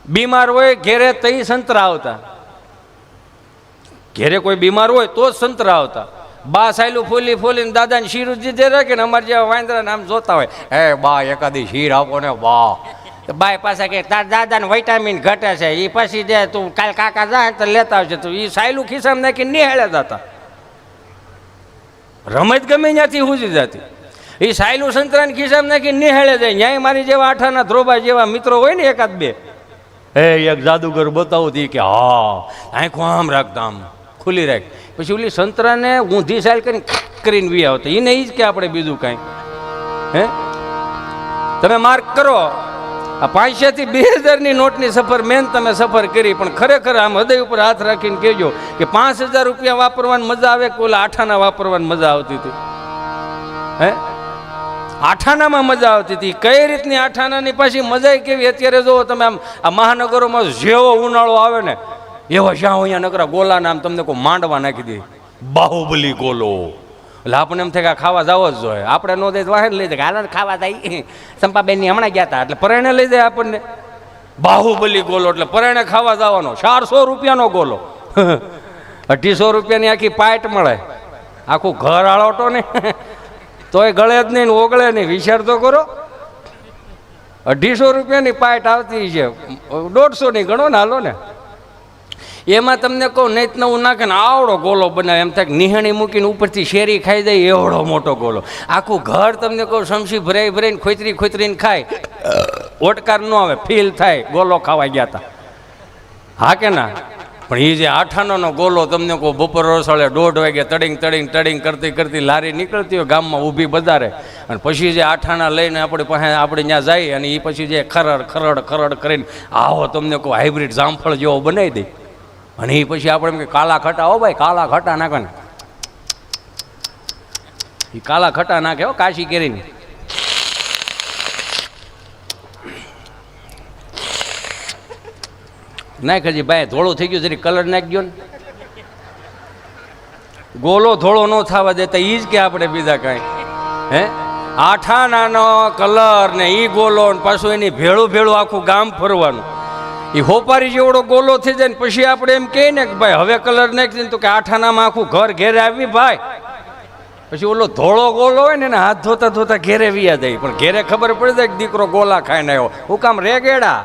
બીમાર હોય ઘેરે તઈ સંતરા આવતા, ઘેરે કોઈ બીમાર હોય તો જ સંતરા આવતા. બા સાયલું ફોલી ફોલીને દાદાને શીર દીધે રાખે ને અમારે જેવા વાંદરાને આમ જોતા હોય, હે બા એકાદી શીર આપો ને બા. બાય પાછા કે તાર દાદાને વિટામિન ઘટે છે, એ પછી દે તું કાલ કાકા જાય તો લેતા આવશે. તો એ સાયલું ખિસ્સામાં નાખીને નિહાળે જતા. રમત ગમે ત્યાંથી હુજી જતી. એ સાયલું સંતરાને ખિસ્સામાં નાખીને નિહાળે જાય. ન્યાય મારી જેવા આઠાના ધ્રોબા જેવા મિત્રો હોય ને એકાદ બે, હે એક જાદુગર બતાવું હતી કે હા આંખો આમ રાખતા, આમ ખુલ્લી રાખ. પછી ઓલી સંતરાને ઊંધી સાયલ કરીને વી આવતા. એને એ જ કે આપણે બીજું કાંઈ. હે તમે માર્ક કરો, આ 500 થી 2000ની નોટની સફર મેન તમે સફર કરી, પણ ખરેખર આમ હૃદય ઉપર હાથ રાખીને કહેજો કે 5000 રૂપિયા વાપરવાની મજા આવે કે ઓલા આઠાના વાપરવાની મજા આવતી હતી? હે આઠાનામાં મજા આવતી હતી. કઈ રીતની આઠાનાની પાછી મજા કેવી? અત્યારે જો તમે આમ આ મહાનગરોમાં જેવો ઉનાળો આવે ને એવા શ્યાં અહીંયા નકરા ગોલા નામ તમને કોઈ માંડવા નાખી દે, બાહુબલી ગોલો. એટલે આપણને એમ થાય કે ખાવા જવો જ જોઈએ. આપણે નો દે વાહન લઈ જાય, હાલ ખાવા જાય. સંપાબેનની હમણાં ગયા હતા એટલે પરાણે લઈ જાય આપણને બાહુબલી ગોલો. એટલે પરાણે ખાવા જવાનો 400 રૂપિયાનો ગોલો. 250 રૂપિયાની આખી પાઇટ મળે, આખું ઘર આળોટો ને તોય ગળે જ નહીં, ઓગળે નહીં. વિચાર તો કરો, 250 રૂપિયાની પાઇટ આવતી છે, 150ની ગણો ને હાલો ને. એમાં તમને કહું નહીં નવું નાખે ને આવડો ગોલો બનાવે, એમ થાય નિહાણી મૂકીને ઉપરથી શેરી ખાઈ જાય એવડો મોટો ગોલો. આખું ઘર તમને કહું સમસી ભરાઈ ભરાઈને ખોતરીને ખાય, ઓટકાર ન આવે, ફીલ થાય ગોલો ખાવા ગયા હતા. હા કે ના? પણ એ જે આઠાનો ગોલો તમને કહું બપોર રસોડે 1:30 વાગે તડિંગ કરતી લારી નીકળતી હોય ગામમાં ઊભી બજારે, અને પછી જે આઠાના લઈને આપણે ત્યાં જાય અને એ પછી જે ખરડ કરીને આવો તમને કહું હાઇબ્રિડ જામફળ જેવો બનાવી દે. અને એ પછી આપણે એમ કે કાલા ખટા, હો ભાઈ કાલા ખટા નાખે ને, એ કાલા ખટા નાખે હો કાશી કેરીને. નાખ હજી ભાઈ ધોળું થઈ ગયું, જરી કલર નાખજો ને. ગોલો ધોળો ન થવા દેતા એ જ કે આપણે બીજા કાંઈ. હે આઠાનાનો કલર ને એ ગોલો ને પાછું એની ભેળું આખું ગામ ફરવાનું. એ હોપારી જેવડો ગોલો થઈ જાય ને પછી આપણે એમ કહીએ ને કે ભાઈ હવે કલર નાખી દે, તો કે આઠાનામાં આખું ઘર ઘેરે આવી ભાઈ. પછી ઓલો ધોળો ગોલો હોય ને એને હાથ ધોતા ઘેરે વિયા જાય. પણ ઘેરે ખબર પડી જાય કે દીકરો ગોલા ખાઈને આવ્યો. હું કામ રેગેડા,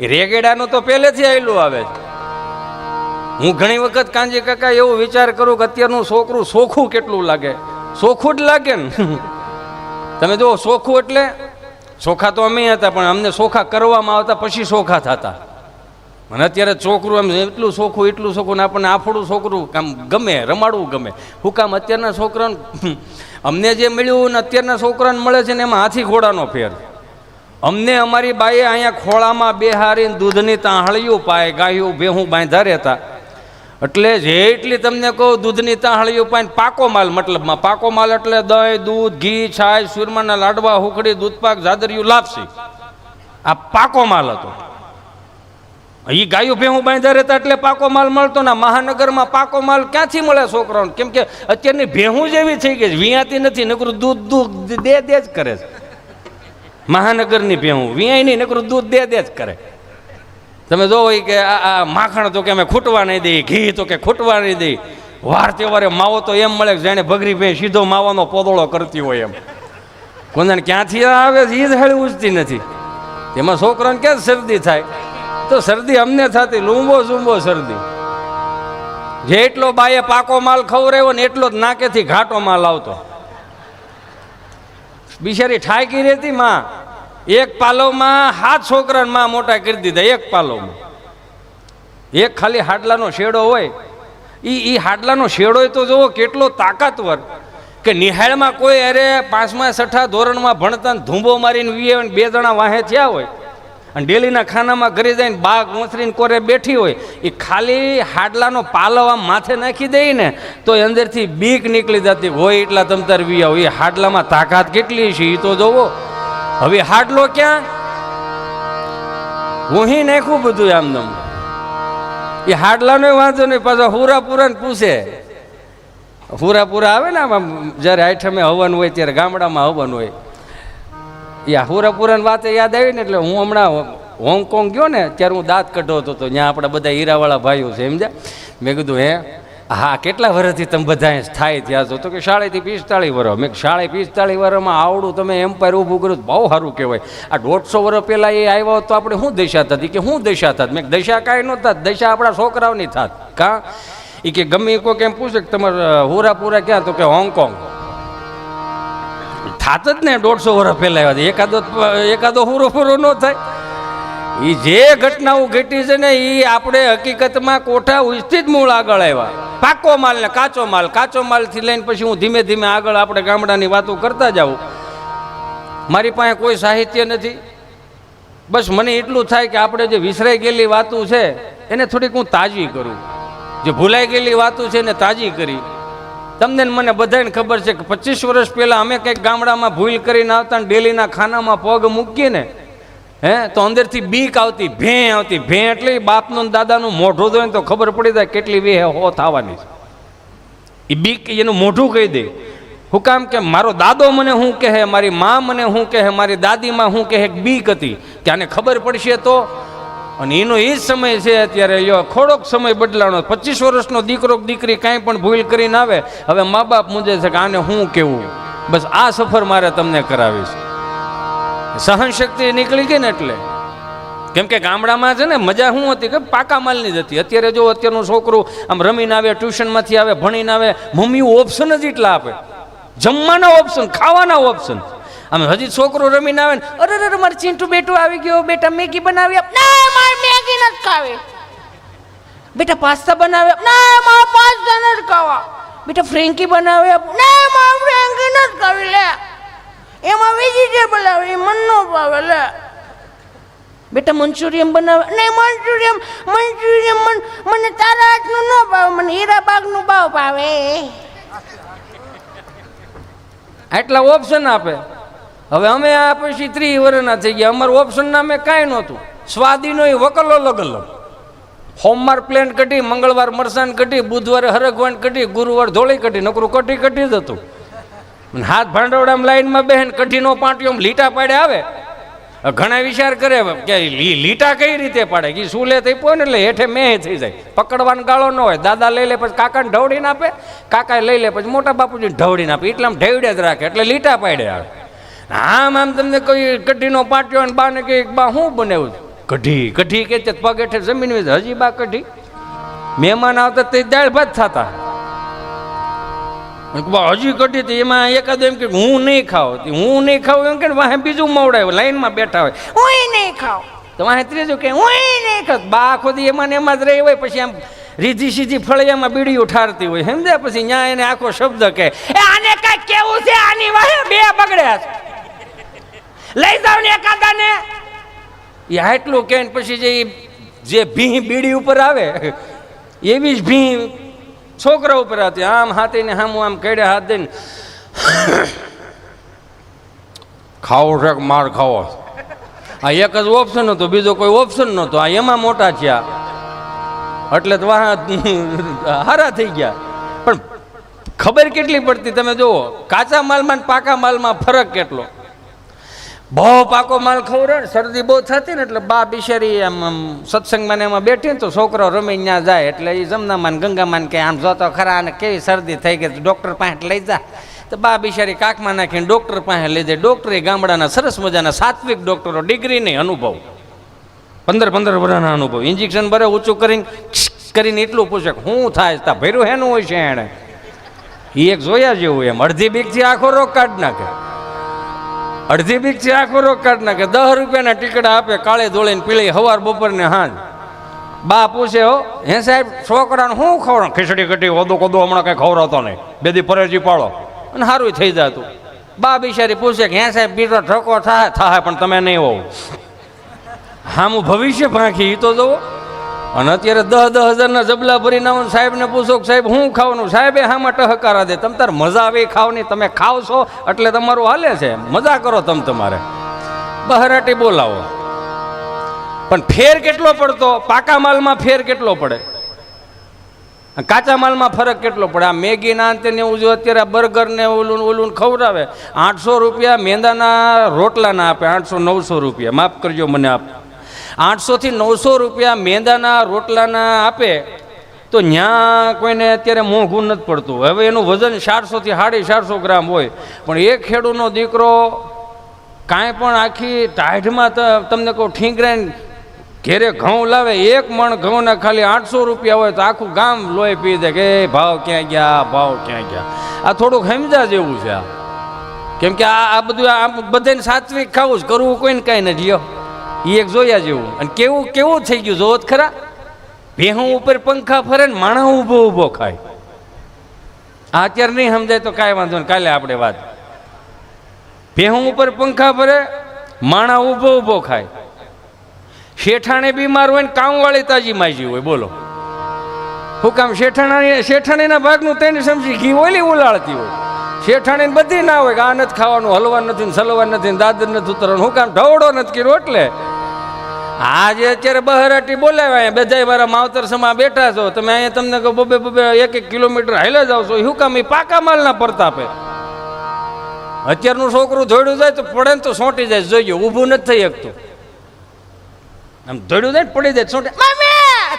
એ રેગેડાનું તો પહેલેથી આવેલું આવે છે. હું ઘણી વખત કાંજી કાકા એવું વિચાર કરું કે અત્યારનું છોકરું સોખું કેટલું લાગે. સોખું જ લાગે ને. તમે જો સોખું એટલે સોખા તો અમે હતા, પણ અમને સોખા કરવામાં આવતા પછી સોખા થતા. અને અત્યારે છોકરું એમ એટલું સોખું ને આપણને આફડું છોકરું કામ ગમે, રમાડવું ગમે. હું કામ અત્યારના છોકરાને અમને જે મળ્યું ને અત્યારના છોકરાને મળે છે ને એમાં હાથી ઘોડાનો ફેર. અમને અમારી બાઈએ અહીંયા ખોળામાં બેહારીને દૂધની તાહળીઓ પાય, ગાયું ભેહું બાંધા રહેતા. એટલે જેટલી તમને કહું દૂધની તાહળીઓ પાઈને પાકો માલ, મતલબમાં પાકો માલ એટલે દહીં, દૂધ, ઘી, છાશ, સુરમાના લાડવા, હુખડી, દૂધપાક, જાદરિયું, લાપસી, આ પાકો માલ હતો. એ ગાયું ભેહું બાંધા રહેતા એટલે પાકો માલ મળતો ને. મહાનગરમાં પાકો માલ ક્યાંથી મળે છોકરાઓને? કેમ કે અત્યારની ભેહું જેવી થઈ ગઈ છે, વિયાતી નથી, નકરું દૂધ દે જ કરે છે. મહાનગરની ભેહું વિયાય નહીં, નકરું દૂધ દે જ કરે. તમે જોવો કે આ માખણ તો કે અમે ખૂટવા નહીં દઈએ, ઘી તો કે ખૂટવા નહીં દઈએ. વાર તહેવારે માવો તો એમ મળે કે જાણે ભગરી ભાઈ સીધો માવાનો પોદળો કરતી હોય એમ. કોને ક્યાંથી આવે એ જ હાળી ઉજતી નથી. એમાં છોકરાને ક્યાં શરદી થાય? તો શરદી અમને થતી, લૂંબો શરદી. જેટલો બાએ પાકો માલ ખવડાવ્યો ને એટલો જ નાકેથી ઘાટો માલ આવતો. બિચારી ઠાકી રહેતી માં. એક પાલવમાં 7 છોકરાને માં મોટા કરી દીધા. એક પાલવમાં એક ખાલી હાડલાનો શેડો હોય. એ હાડલાનો શેડો તો જોવો કેટલો તાકાતવર કે નિહાળમાં કોઈ અરે 5મા 6ઠા ધોરણમાં ભણતા ધૂંબો મારીને 2 જણા વાહે થયા હોય અને ડેલીના ખાનામાં ઘરે જઈને બાગ મોથરીને કોરે બેઠી હોય. એ ખાલી હાડલાનો પાલવ આમ માથે નાખી દે ને તો અંદરથી બીક નીકળી જતી હોય એટલા તમતાર વી આવો. એ હાડલામાં તાકાત કેટલી છે એ તો જોવો. હવે હાડલો ક્યાં વહી નાખ્યું બધું આમદમ. એ હાડલાનો વાંધો નહીં, પાછા હુરાપુરાને પૂછે. હુરાપુરા આવે ને આમ જ્યારે આઠમે હવન હોય ત્યારે ગામડામાં હવન હોય. એ હુરાપુરાની વાત યાદ આવી ને એટલે હું હમણાં હોંગકોંગ ગયો ને ત્યારે હું દાંત કઢાવતો હતો, ત્યાં આપણે બધા હીરાવાળા ભાઈઓ છે સમજ્યા. મેં કીધું હે હા કેટલા વર્ષથી તમે બધા સ્થાયી થયા છો? તો કે 45 વર્ષ. મેં 45 વર્ષમાં આવડું તમે એમ્પાયર ઊભું કર્યું બહુ સારું કહેવાય. આ 150 વર્ષ પહેલાં એ આવ્યા તો આપણે શું દશા થતી? કે શું દશા થાત? મેં દશા કાંઈ ન થાત, દશા આપણા છોકરાઓની થાત. કાં એ કે ગમે કોઈ કેમ પૂછે કે તમારા હુરાપુરા ક્યાં? તો કે હોંગકોંગ. થાત જ ને 150 વર્ષ પહેલાં આવ્યા. એકાદો હુરો ન થાય. એ જે ઘટનાઓ ઘટી છે ને એ આપણે હકીકતમાં કોઠા ઉચથી જ મૂળ આગળ આવ્યા. પાકો માલ ને કાચો માલથી લઈને પછી હું ધીમે ધીમે આગળ આપણે ગામડાની વાતો કરતા જાઉં. મારી પાસે કોઈ સાહિત્ય નથી. બસ મને એટલું થાય કે આપણે જે વિસરાઈ ગયેલી વાતો છે એને થોડીક હું તાજી કરું, જે ભૂલાઈ ગયેલી વાતો છે એને તાજી કરી. તમને મને બધાને ખબર છે કે 25 વર્ષ પહેલાં અમે કંઈક ગામડામાં ભૂલ કરીને આવતા ને ડેલીના ખાનામાં પગ મૂકીએ ને તો અંદરથી બીક આવતી, ભેં આવતી. ભેં એટલે બાપનું દાદાનું મોઢું જોઈને તો ખબર પડી જાય કેટલી વે હો થવાની છે. એ બીક એનું મોઢું કહી દે. હું કામ કે મારો દાદો મને શું કહે, મારી મા મને શું કહે, મારી દાદીમાં શું કહે, બીક હતી કે આને ખબર પડશે તો. અને એનો એ જ સમય છે અત્યારે. થોડોક સમય બદલાણો. 25 વર્ષનો દીકરો દીકરી કાંઈ પણ ભૂલ કરીને આવે, હવે મા બાપ મૂંઝે છે કે આને શું કહેવું. બસ આ સફર મારે તમને કરાવીશ. સહનશક્તિ નીકળી ગઈ ને એટલે. કેમ કે ગામડામાં છે ને મજા શું હતી કે પાકા માલની જ હતી. અત્યારે જો અત્યારનું છોકરું આમ રમીને આવે, ટ્યુશનમાંથી આવે, ભણીને આવે, મમ્મીઓ ઓપ્શન જ એટલા આપે. જમવાના ઓપ્શન, ખાવાના ઓપ્શન. આમ હજી છોકરો રમીને આવે ને અરે મારે ચિંટુ બેટું આવી ગયો, બેટા મેગી બનાવી આપ. ના મારે મેગી નથી ખાવી. બેટા પાસ્તા બનાવી આપ. ના મારે પાસ્તા નથી ખાવા. બેટા ફ્રેન્કી બનાવી આપ. ના મારે ફ્રેન્કી નથી ખાવી. લે એમાં વેજીટેબલ આવે એ મન ન ભાવે. લે બેટા મંચુરિયમ બનાવે. નહીં મંચુરિયમ મને તારા હાથનું ન ભાવે, મને હીરાબાગનું ભાવે. આટલા ઓપ્શન આપે. હવે અમે આ પછી 30 વર્ષના થઈ ગયા. અમારું ઓપ્શન નામે કાંઈ નહોતું. સ્વાદીનો એ વકલો અલગ અલગ. સોમવાર પ્લેન કઢી, મંગળવાર મરસાન કઢી, બુધવારે હરગવાન કઢી, ગુરુવાર ધોળી કઢી. નકરું કઢી જ હતું. હાથ ભાંડવડામાં લાઈનમાં બેહેન કઢીનો પાટિયો લીટા પાડે આવે. ઘણા વિચાર કરે કે લીટા કઈ રીતે પાડે કે શું લે થઈ પોય ને એટલે હેઠે મેં થઈ જાય. પકડવાનો ગાળો ન હોય. દાદા લઈ લે પછી કાકાને ઢવડીને આપે, કાકા લઈ લે પછી મોટા બાપુજીને ઢવડીને આપે. એટલામાં ઢેવડે જ રાખે એટલે લીટા પાડે આવે. આમ તમને કોઈ કઢીનો પાટ્યો અને બાને કે બા શું બનાવ્યું? કઢી કે પગ હેઠે જમીન હજી બા કઢી. મહેમાન આવતા તે દાળ ભાત થતા. હજી કઢી હતી એમાં એકાદ એમ કે હું નહીં ખાવ એમ કે વાહે બીજું મવડાય લાઈનમાં બેઠા હોય હું નહીં ખાવ તો વાહે ત્રીજું કે હું નહીં ખાવ. બા આખો દી એમાં ને એમાં જ રહી હોય. પછી આમ રીધી સીધી ફળિયામાં બીડી ઉઠાડતી હોય સમજ્યા. પછી ત્યાં એને આખો શબ્દ કહે આને કઈ કેવું છે, આની વાહે બે બગડ્યા છે, લઈ જાવ ને એકાદાને. એ આટલું કે પછી જે ભી બીડી ઉપર આવે એવી જ ભી છોકરા ઉપર હતી. આમ હાથીને હામું આમ કેડે હાથ દઈને ખાવો છે માર ખાવો. આ એક જ ઓપ્શન હતો, બીજો કોઈ ઓપ્શન નહોતો. આ એમાં મોટા થયા એટલે તો હારા થઈ ગયા. પણ ખબર કેટલી પડતી તમે જુઓ. કાચા માલમાં ને પાકા માલમાં ફરક કેટલો. બહુ પાકો માલ ખવડાવે ને શરદી બહુ થતી ને એટલે બા બિચારી આમ સત્સંગમાં ને એમાં બેઠી ને તો છોકરો રમી ત્યાં જાય એટલે એ જમનામાં ગંગામાં કે આમ જોતો ખરા અને કેવી શરદી થઈ ગઈ ડૉક્ટર પાસે લઈ જા. તો બા બિચારી કાકમાં નાખીને ડૉક્ટર પાસે લઈ જાય. ડૉક્ટરે ગામડાના સરસ મજાના સાત્વિક ડૉક્ટરો, ડિગ્રી નહીં અનુભવ, 15 વર્ષના અનુભવ. ઇન્જેક્શન ભરે ઊંચું કરીને એટલું પૂછે શું થાય તા ભર્યું હેનું હોય છે એણે. એ એક જોયા જેવું એમ અડધી બીકથી આખો રોગ કાઢી નાખે. અડધી બીકથી આખો રોગ કાઢી નાખે. 10 રૂપિયાના ટીકડા આપે કાળી ધોળીને પીળી સવાર બપોરને હાંજ. બા પૂછે હો હે સાહેબ છોકરાને શું ખવડાવ? ખીચડી કટી ઓદો કોદો હમણાં કંઈ ખવડાવતો નહીં, બેદી પરેજી પાડો અને સારું થઈ જતું. બા બિચારી પૂછે કે હે સાહેબ બીજો ઠકો થાય પણ તમે નહીં હોવ. હામું ભવિષ્ય ભાંખી તો જુઓ. અને અત્યારે 10 હજારના જબલા ભરીને આવો સાહેબને પૂછો કે સાહેબ શું ખાવાનું? સાહેબે હામાં ટહકારા દે. તમ તાર મજા આવે ખાવની, તમે ખાવ છો એટલે તમારું હાલે છે, મજા કરો તમારે બહરાટી બોલાવો. પણ ફેર કેટલો પડતો? પાકા માલમાં ફેર કેટલો પડે, કાચા માલમાં ફરક કેટલો પડે. આ મેગી ના અંતે ને એવું જો અત્યારે બર્ગર ને ઓલું ખવડાવે 800 રૂપિયા, મેંદાના રોટલા ના આપે 800-900 રૂપિયા. માફ કરજો મને આપ. 800 થી 900 રૂપિયા મેંદાના રોટલાના આપે તો ન્યા કોઈને અત્યારે મોંઘું નથી પડતું. હવે એનું વજન 400 થી 450 ગ્રામ હોય, પણ એક ખેડૂતનો દીકરો કાંઈ પણ આખી ટાઢમાં તમને કહું ઠીંગરાઈને ઘેરે ઘઉં લાવે, એક મણ ઘઉંના ખાલી 800 રૂપિયા હોય તો આખું ગામ લોહી પી દે કે ભાવ ક્યાં ગયા, ભાવ ક્યાં ગયા. આ થોડુંક સમજા જેવું છે આ, કેમ કે આ બધું આ બધાને સાત્વિક ખાવું જ, કરવું કોઈને કાંઈ નથી. એ એક જોયા જેવું. અને કેવું કેવું થઈ ગયું જોવો જ ખરા, ભેહું ઉપર પંખા ફરે ને માણસ ઊભો ઊભો ખાય. આ અત્યારે નહીં સમજાય તો કાંઈ વાંધો નહીં, કાલે આપણે વાત. ભેહું ઉપર પંખા ફરે, માણા ઊભો ઊભો ખાય. શેઠાણે બીમાર હોય ને કામવાળી તાજી માજી હોય. બોલો શું કામ? શેઠાણીના ભાગનું તેને સમજી ઘી ઓલી ઉલાળતી હોય. શેઠાણી બધી ના હોય કે આ નથી ખાવાનું, હલવા નથી ને સલવા નથી ને દાદર નથી ઉતરવાનું. શું કામ? ઢવડો નથી કર્યો. એટલે આજે અત્યારે બહરાટી બોલાવ્યા, બધા મારા માવતર સમા બેઠા છો તમે અહીંયા, તમને કહો બબે 1-1 કિલોમીટર હાલ્યા જાવ છો. શું કામ? એ પાકા માલના પ્રતાપે. અત્યારનું છોકરું દોડ્યું જાય તો પડે ને તો સોંટી જાય. જોઈએ ઊભું નથી થઈ શકતું, આમ દોડ્યું જાય પડી જાય સોંટે.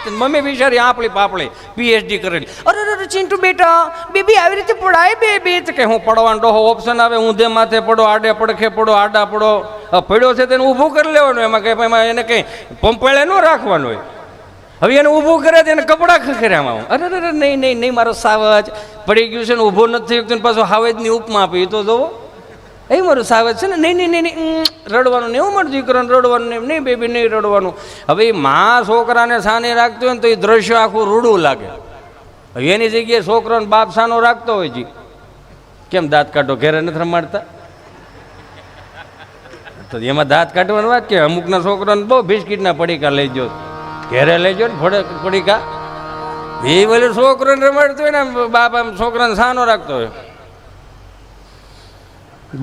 મમ્મી બિચારી આપણી પાપડી પીએચડી કરેલી. અરે ચિંટુ બેટા બેબી આવી રીતે પડાય બે કે હું પડવાનો ડોહો ઓપ્શન આવે, ઊંધે માથે પડો, આડે પડખે પડો, આડા પડો. પડ્યો છે તેને ઊભું કરી લેવાનું. એમાં કંઈ એમાં એને કંઈ પંપાળે ન રાખવાનું હોય. હવે એને ઊભું કરે તો એને કપડાં ખખેરામાં. અરે નહીં મારો સાવજ પડી ગયું છે ને ઊભો નથી થયું, પાછું હાવેજની ઉપમા આપી તો જોવો એ મારું સાવજ છે ને. નહીં રડવાનું નહીં, હું મારું દીકરાને રડવાનું નહીં બેબી નહીં રડવાનું. હવે એ મા છોકરાને સાને રાખતો હોય ને તો એ દ્રશ્ય આખું રૂડું લાગે. હવે એની જગ્યાએ છોકરાને બાપ સાનો રાખતો હોય જી, કેમ દાંત કાઢો ઘેરે નથી રમાડતા? તો એમાં દાંત કાઢવાની વાત કે અમુકના છોકરાને બહુ બિસ્કીટના પડીકા લઈ જો, ઘેરે લઈ જો ને પડીકા. એ વળી છોકરાને રમાડતો હોય ને બાપ આમ છોકરાને સાનો રાખતો હોય.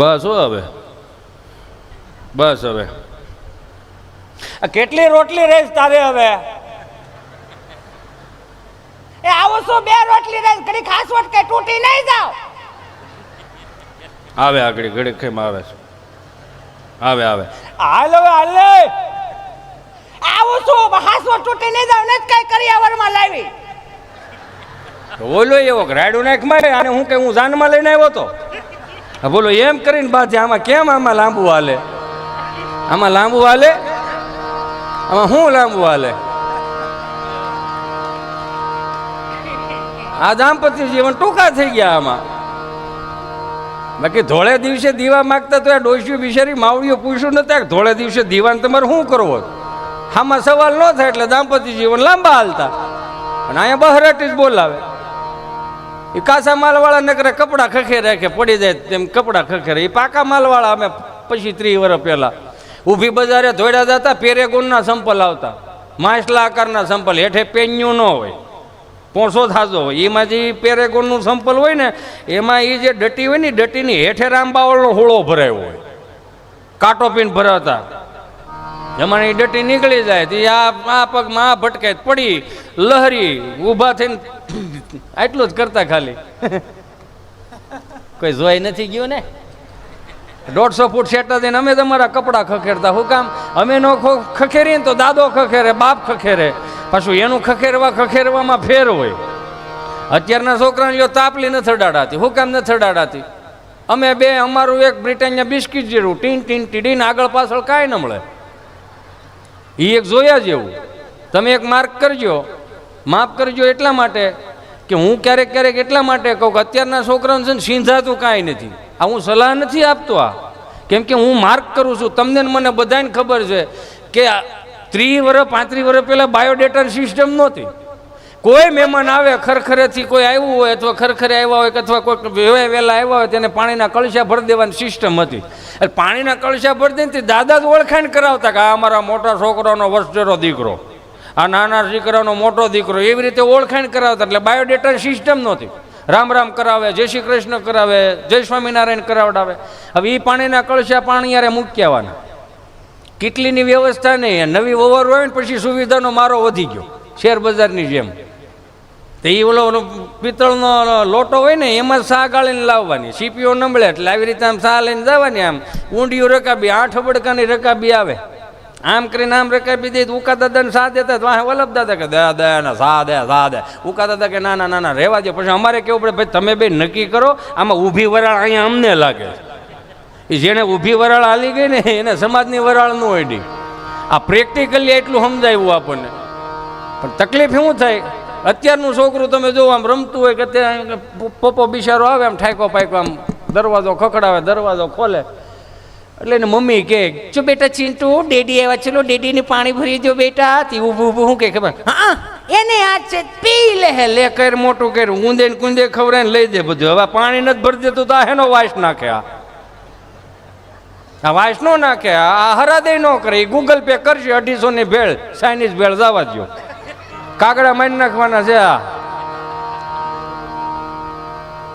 બસ હવે કેટલી રોટલી રહીશ તારે? હવે એ આવો છો 2 રોટલી રહીશ, ઘડી ખાસવટ કે તૂટી નહીં જાવ. આવે આગળ ઘડી ખેમ આવે છે, આવે હાલ આવો છો ખાસવટ તૂટી નહીં જાવ ને કઈ કરિયાવરમાં લાવી. બોલો એવો રાડું નાખ મારે અને હું કે હું જાનમાં લઈને આવ્યો તો. બોલો એમ કરીને બાજે આમાં કેમ આમાં લાંબુ હાલે? આમાં લાંબુ હાલે? આમાં શું લાંબુ હાલે? આ દાંપત્ય જીવન ટૂંકા થઈ ગયા આમાં. બાકી ધોળે દિવસે દીવા માગતા તો આ ડોસ્યું બિચારી માવડીઓ પૂછ્યું નતા ધોળે દિવસે દીવાને તમારે શું કરવો? આમાં સવાલ ન થાય એટલે દાંપત્ય જીવન લાંબા હાલતા. અને અહીંયા બહરાટી જ બોલાવે. એ કાચા માલવાળા નકરે કપડાં ખખેરે રાખે, પડી જાય તેમ કપડાં ખખેરે. એ પાકા માલવાળા અમે પછી 30 વર્ષ પહેલાં ઊભી બજારે ધોડ્યા જતા, પેરેગોનના સંપલ આવતા, માછલા આકારના સંપલ, હેઠે પેન્યું ન હોય, પોણસો થાજો હોય. એમાં જે પેરેગોનનું સંપલ હોય ને એમાં એ જે ડટી હોય ને ડટીની હેઠે રામબાવળનો હોળો ભરાયો હોય, કાંટો પીને ભરાવતા. એમાં એ ડટી નીકળી જાય તો આ પગમાં આ ભટકાય પડી લહરી ઊભા થઈને આટલું જ કરતા ખાલી. કોઈ જોઈ નથી ગયું ને? 150 ફૂટ શેટા દઈને અમે તમારા કપડાં ખખેરતા. શું કામ? અમે નો ખખેરીએ ને તો દાદો ખખેરે, બાપ ખખેરે. પાછું એનું ખખેરવામાં ફેર હોય. અત્યારના છોકરાને જો તાપલી નથી અડાડાતી. શું કામ નથી અડાડાતી? અમે બે અમારું એક બ્રિટાનિયા બિસ્કીટ જેવું ટીન ટીડીને આગળ પાછળ કાંઈ ન મળે. એ એક જોયા જેવું. તમે એક માર્ક કરજો, માફ કરજો એટલા માટે કે હું ક્યારેક એટલા માટે કહું કે અત્યારના છોકરાઓને છે ને સિંધાતું કાંઈ નથી. આ હું સલાહ નથી આપતો, આ કેમ કે હું માર્ક કરું છું. તમને મને બધાને ખબર છે કે 30 વર્ષ 35 વર્ષ પહેલાં બાયોડેટાની સિસ્ટમ નહોતી. કોઈ મહેમાન આવે ખરખરેથી કોઈ આવ્યું હોય અથવા ખરખરે આવ્યા હોય અથવા કોઈ વહેલા આવ્યા હોય તેને પાણીના કળશા ભરી દેવાની સિસ્ટમ હતી. એટલે પાણીના કળશા ભરી દઈને દાદા જ ઓળખાણ કરાવતા કે આ અમારા મોટા છોકરાનો વસેરો દીકરો, આ નાના દીકરાનો મોટો દીકરો, એવી રીતે ઓળખાણ કરાવતા. એટલે બાયોડેટાની સિસ્ટમ નહોતી. રામ રામ કરાવે, જય શ્રી કૃષ્ણ કરાવે, જય સ્વામિનારાયણ કરાવડાવે. હવે એ પાણીના કળશા પાણી યારે મૂકી આવવાના. કેટલીની વ્યવસ્થા નહીં. નવી ઓવર હોય ને પછી સુવિધાનો મારો વધી ગયો શેર બજારની જેમ. તો એ ઓલો પિત્તળનો લોટો હોય ને એમાં સા ગાળીને લાવવાની, સીપીઓ નંબળે એટલે આવી રીતે આમ સા લઈને જવાની. આમ ઊંડિયું રકાબી 8 અબડકાની રકાબી આવે આમ કરીને આમ રકાબી દે ઉકા દાદાને સા દેતા વાહે વલ્લભ દાદા કે દે દે ને સા દે ઉકા દાદા કે ના ના ના ના રહેવા દે. પછી અમારે કેવું પડે ભાઈ તમે બે નક્કી કરો, આમાં ઊભી વરાળ અહીંયા અમને લાગે છે. એ જેને ઊભી વરાળ હાલી ગઈ ને એને સમાજની વરાળ ન હોય. આ પ્રેક્ટિકલી એટલું સમજાવ્યું આપણને. પણ તકલીફ શું થાય, અત્યારનું છોકરું તમે જો આમ રમતું હોય કે તે પપ્પો બિચારો આવે આમ ઠાકો પાકો આમ દરવાજો ખખડાવે, દરવાજો ખોલે એટલે એને મમ્મી કે જો બેટા ચિંટુ ડેડી આવ્યા, ચલો ડેડીને પાણી ભરી દો બેટા. તે ઊભું ઊભું શું કે ખબર, હા એને હાથ છે પી લે કર મોટું કર ઊંધે ને કુંદે ખવડાય ને લઈ દે બધું. હવે પાણી નથી ભરી દેતું તો એનો વાસ નાખે, આ વાસ નો નાખે, આ હરાદે ન કરે. એ ગૂગલ પે કરશે 250 ની ભેળ, ચાઇનીઝ ભેળ જવા દો, કાગડા મારી નાખવાના છે. આ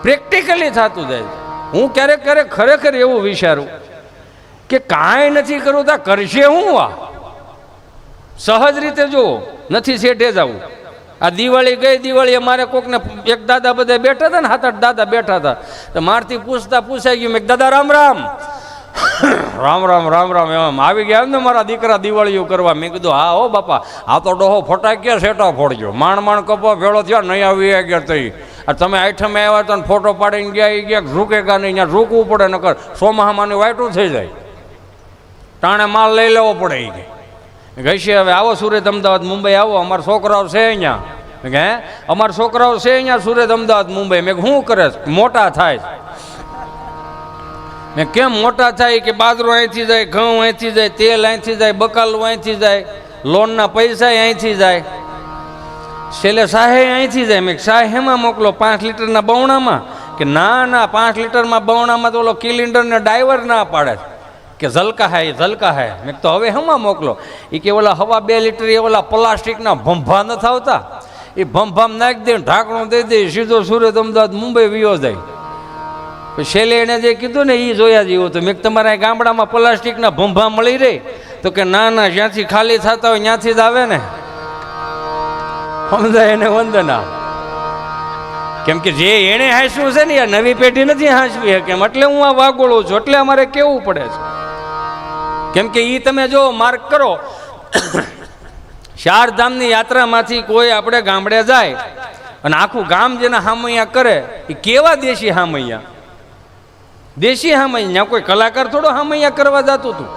પ્રેક્ટિકલી થતું જાય. હું ક્યારેક ક્યારેક ખરેખર એવું વિચારું કે કાંઈ નથી કરવું તો કરશે હું. આ સહજ રીતે જુઓ, નથી શેઠે જવું. આ દિવાળી ગઈ, દિવાળી અમારે કોકને એક દાદા બધા બેઠા હતા ને, 7-8 દાદા બેઠા હતા. તો મારથી પૂછાઈ ગયું, મેં દાદા રામ રામ રામ રામ રામ રામ એમ આવી ગયા ને મારા દીકરા દિવાળીઓ કરવા. મેં કીધું હા હો બાપા, આ તો ડોહો ફટાક્યા સેટા ફોડજો, માણ કપો ભેળો થયા નહીં આવી ગયા. તઈ તમે આઈઠમે આવ્યા તો ફોટો પાડીને ગયા ઝૂકેગા નહીં, ત્યાં ઝૂકવું પડે, નકર સોમાહામાની વાયટું થઈ જાય, ટાણે માલ લઈ લેવો પડે. ગઈ છે હવે આવો સુરત અમદાવાદ મુંબઈ આવો, અમારા છોકરાઓ છે અહીંયા. હે અમારા છોકરાઓ છે અહીંયા સુરત અમદાવાદ મુંબઈ. મેં શું કરે મોટા થાય. મેં કેમ મોટા થાય કે બાજરો અહીંથી જાય, ઘઉં અહીંથી જાય, તેલ અહીંથી જાય, બકાલું અહીંથી જાય, લોનના પૈસા અહીંથી જાય, છેલ્લે સાહે અહીંથી જાય. મેં સાહે હેમાં મોકલો 5 લીટરના બવણામાં? કે ના 5 લીટરમાં બવણામાં તો ઓલો કિલિન્ડરને ડાઈવર ના પાડે કે ઝલકા હે. મેં તો હવે હેમાં મોકલો? એ કે ઓલા હવા 2 લીટર એ ઓલા પ્લાસ્ટિકના ભંભા નથી આવતા, એ ભંભામ નાખી દે, ઢાંકણું દઈ દે, સીધો સુરત અમદાવાદ મુંબઈ વિયો જાય. છેલ્લે એને જે કીધું ને એ જોયા જેવું હતું. મેં તમારા ગામડામાં પ્લાસ્ટિકના ભંભા મળી રહી? તો કે ના જ્યાંથી ખાલી થતા હોય ત્યાંથી જ આવે ને. સમજાય એને વંદના. કેમ કે જે એને હાંસવું છે ને યાર, નવી પેઢી નથી હાંસવી કેમ, એટલે હું આ વાગોળું છું, એટલે અમારે કેવું પડે છે. કેમ કે એ તમે જો માર્ક કરો, 4 ધામની યાત્રામાંથી કોઈ આપણે ગામડે જાય અને આખું ગામ જેના હામૈયા કરે, એ કેવા દેશી હામૈયા, દેશી હામૈયા. કોઈ કલાકાર થોડો હામૈયા કરવા જતું હતું.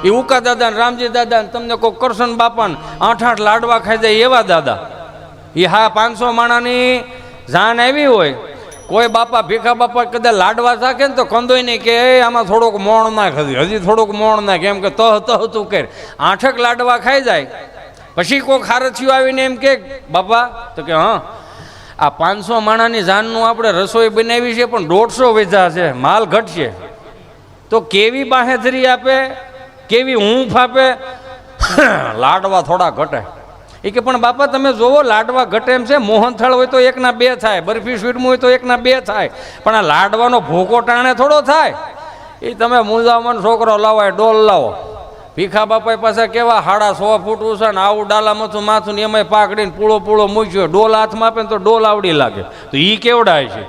એ ઉકા દાદા ને રામજી દાદા ને તમને કોઈ કરશન બાપા ને 8-8 લાડવા ખાઈ જાય એવા દાદા. એ હા 500 માણાની જાન આવી હોય, કોઈ બાપા ભીખા બાપા કદાચ લાડવા રાખે ને તો કંદોય નહીં કે આમાં થોડુંક મોણ નાખ, હજી થોડુંક મોણ નાખ, એમ કે તહ તું કર. 8 લાડવા ખાઈ જાય. પછી કોઈ ખારથિયું આવીને એમ કે બાપા, તો કે હા આ 500 માણાની જાનનું આપણે રસોઈ બનાવી છે પણ 150 વધ્યા છે, માલ ઘટશે. તો કેવી બાહેધરી આપે, કેવી ઊંફ આપે, લાડવા થોડા ઘટે. એ કે પણ બાપા તમે જોવો લાડવા ઘટે એમ છે, મોહનથાળ હોય તો 1ના 2 થાય, બરફી સ્વીટમાં હોય તો 1ના 2 થાય, પણ આ લાડવાનો ભૂકો ટાણે થોડો થાય. એ તમે મુંજામાં છોકરો લાવો, ડોલ લાવો. ભીખા બાપા પાસે કેવા 1.5 ફૂટ ઊંચા ને આવું ડાલા માથું ને એમાં પાકડીને પૂળો મૂક્યો, ડોલ હાથમાં આપે ને તો ડોલ આવડી લાગે. તો એ કેવડાય છે.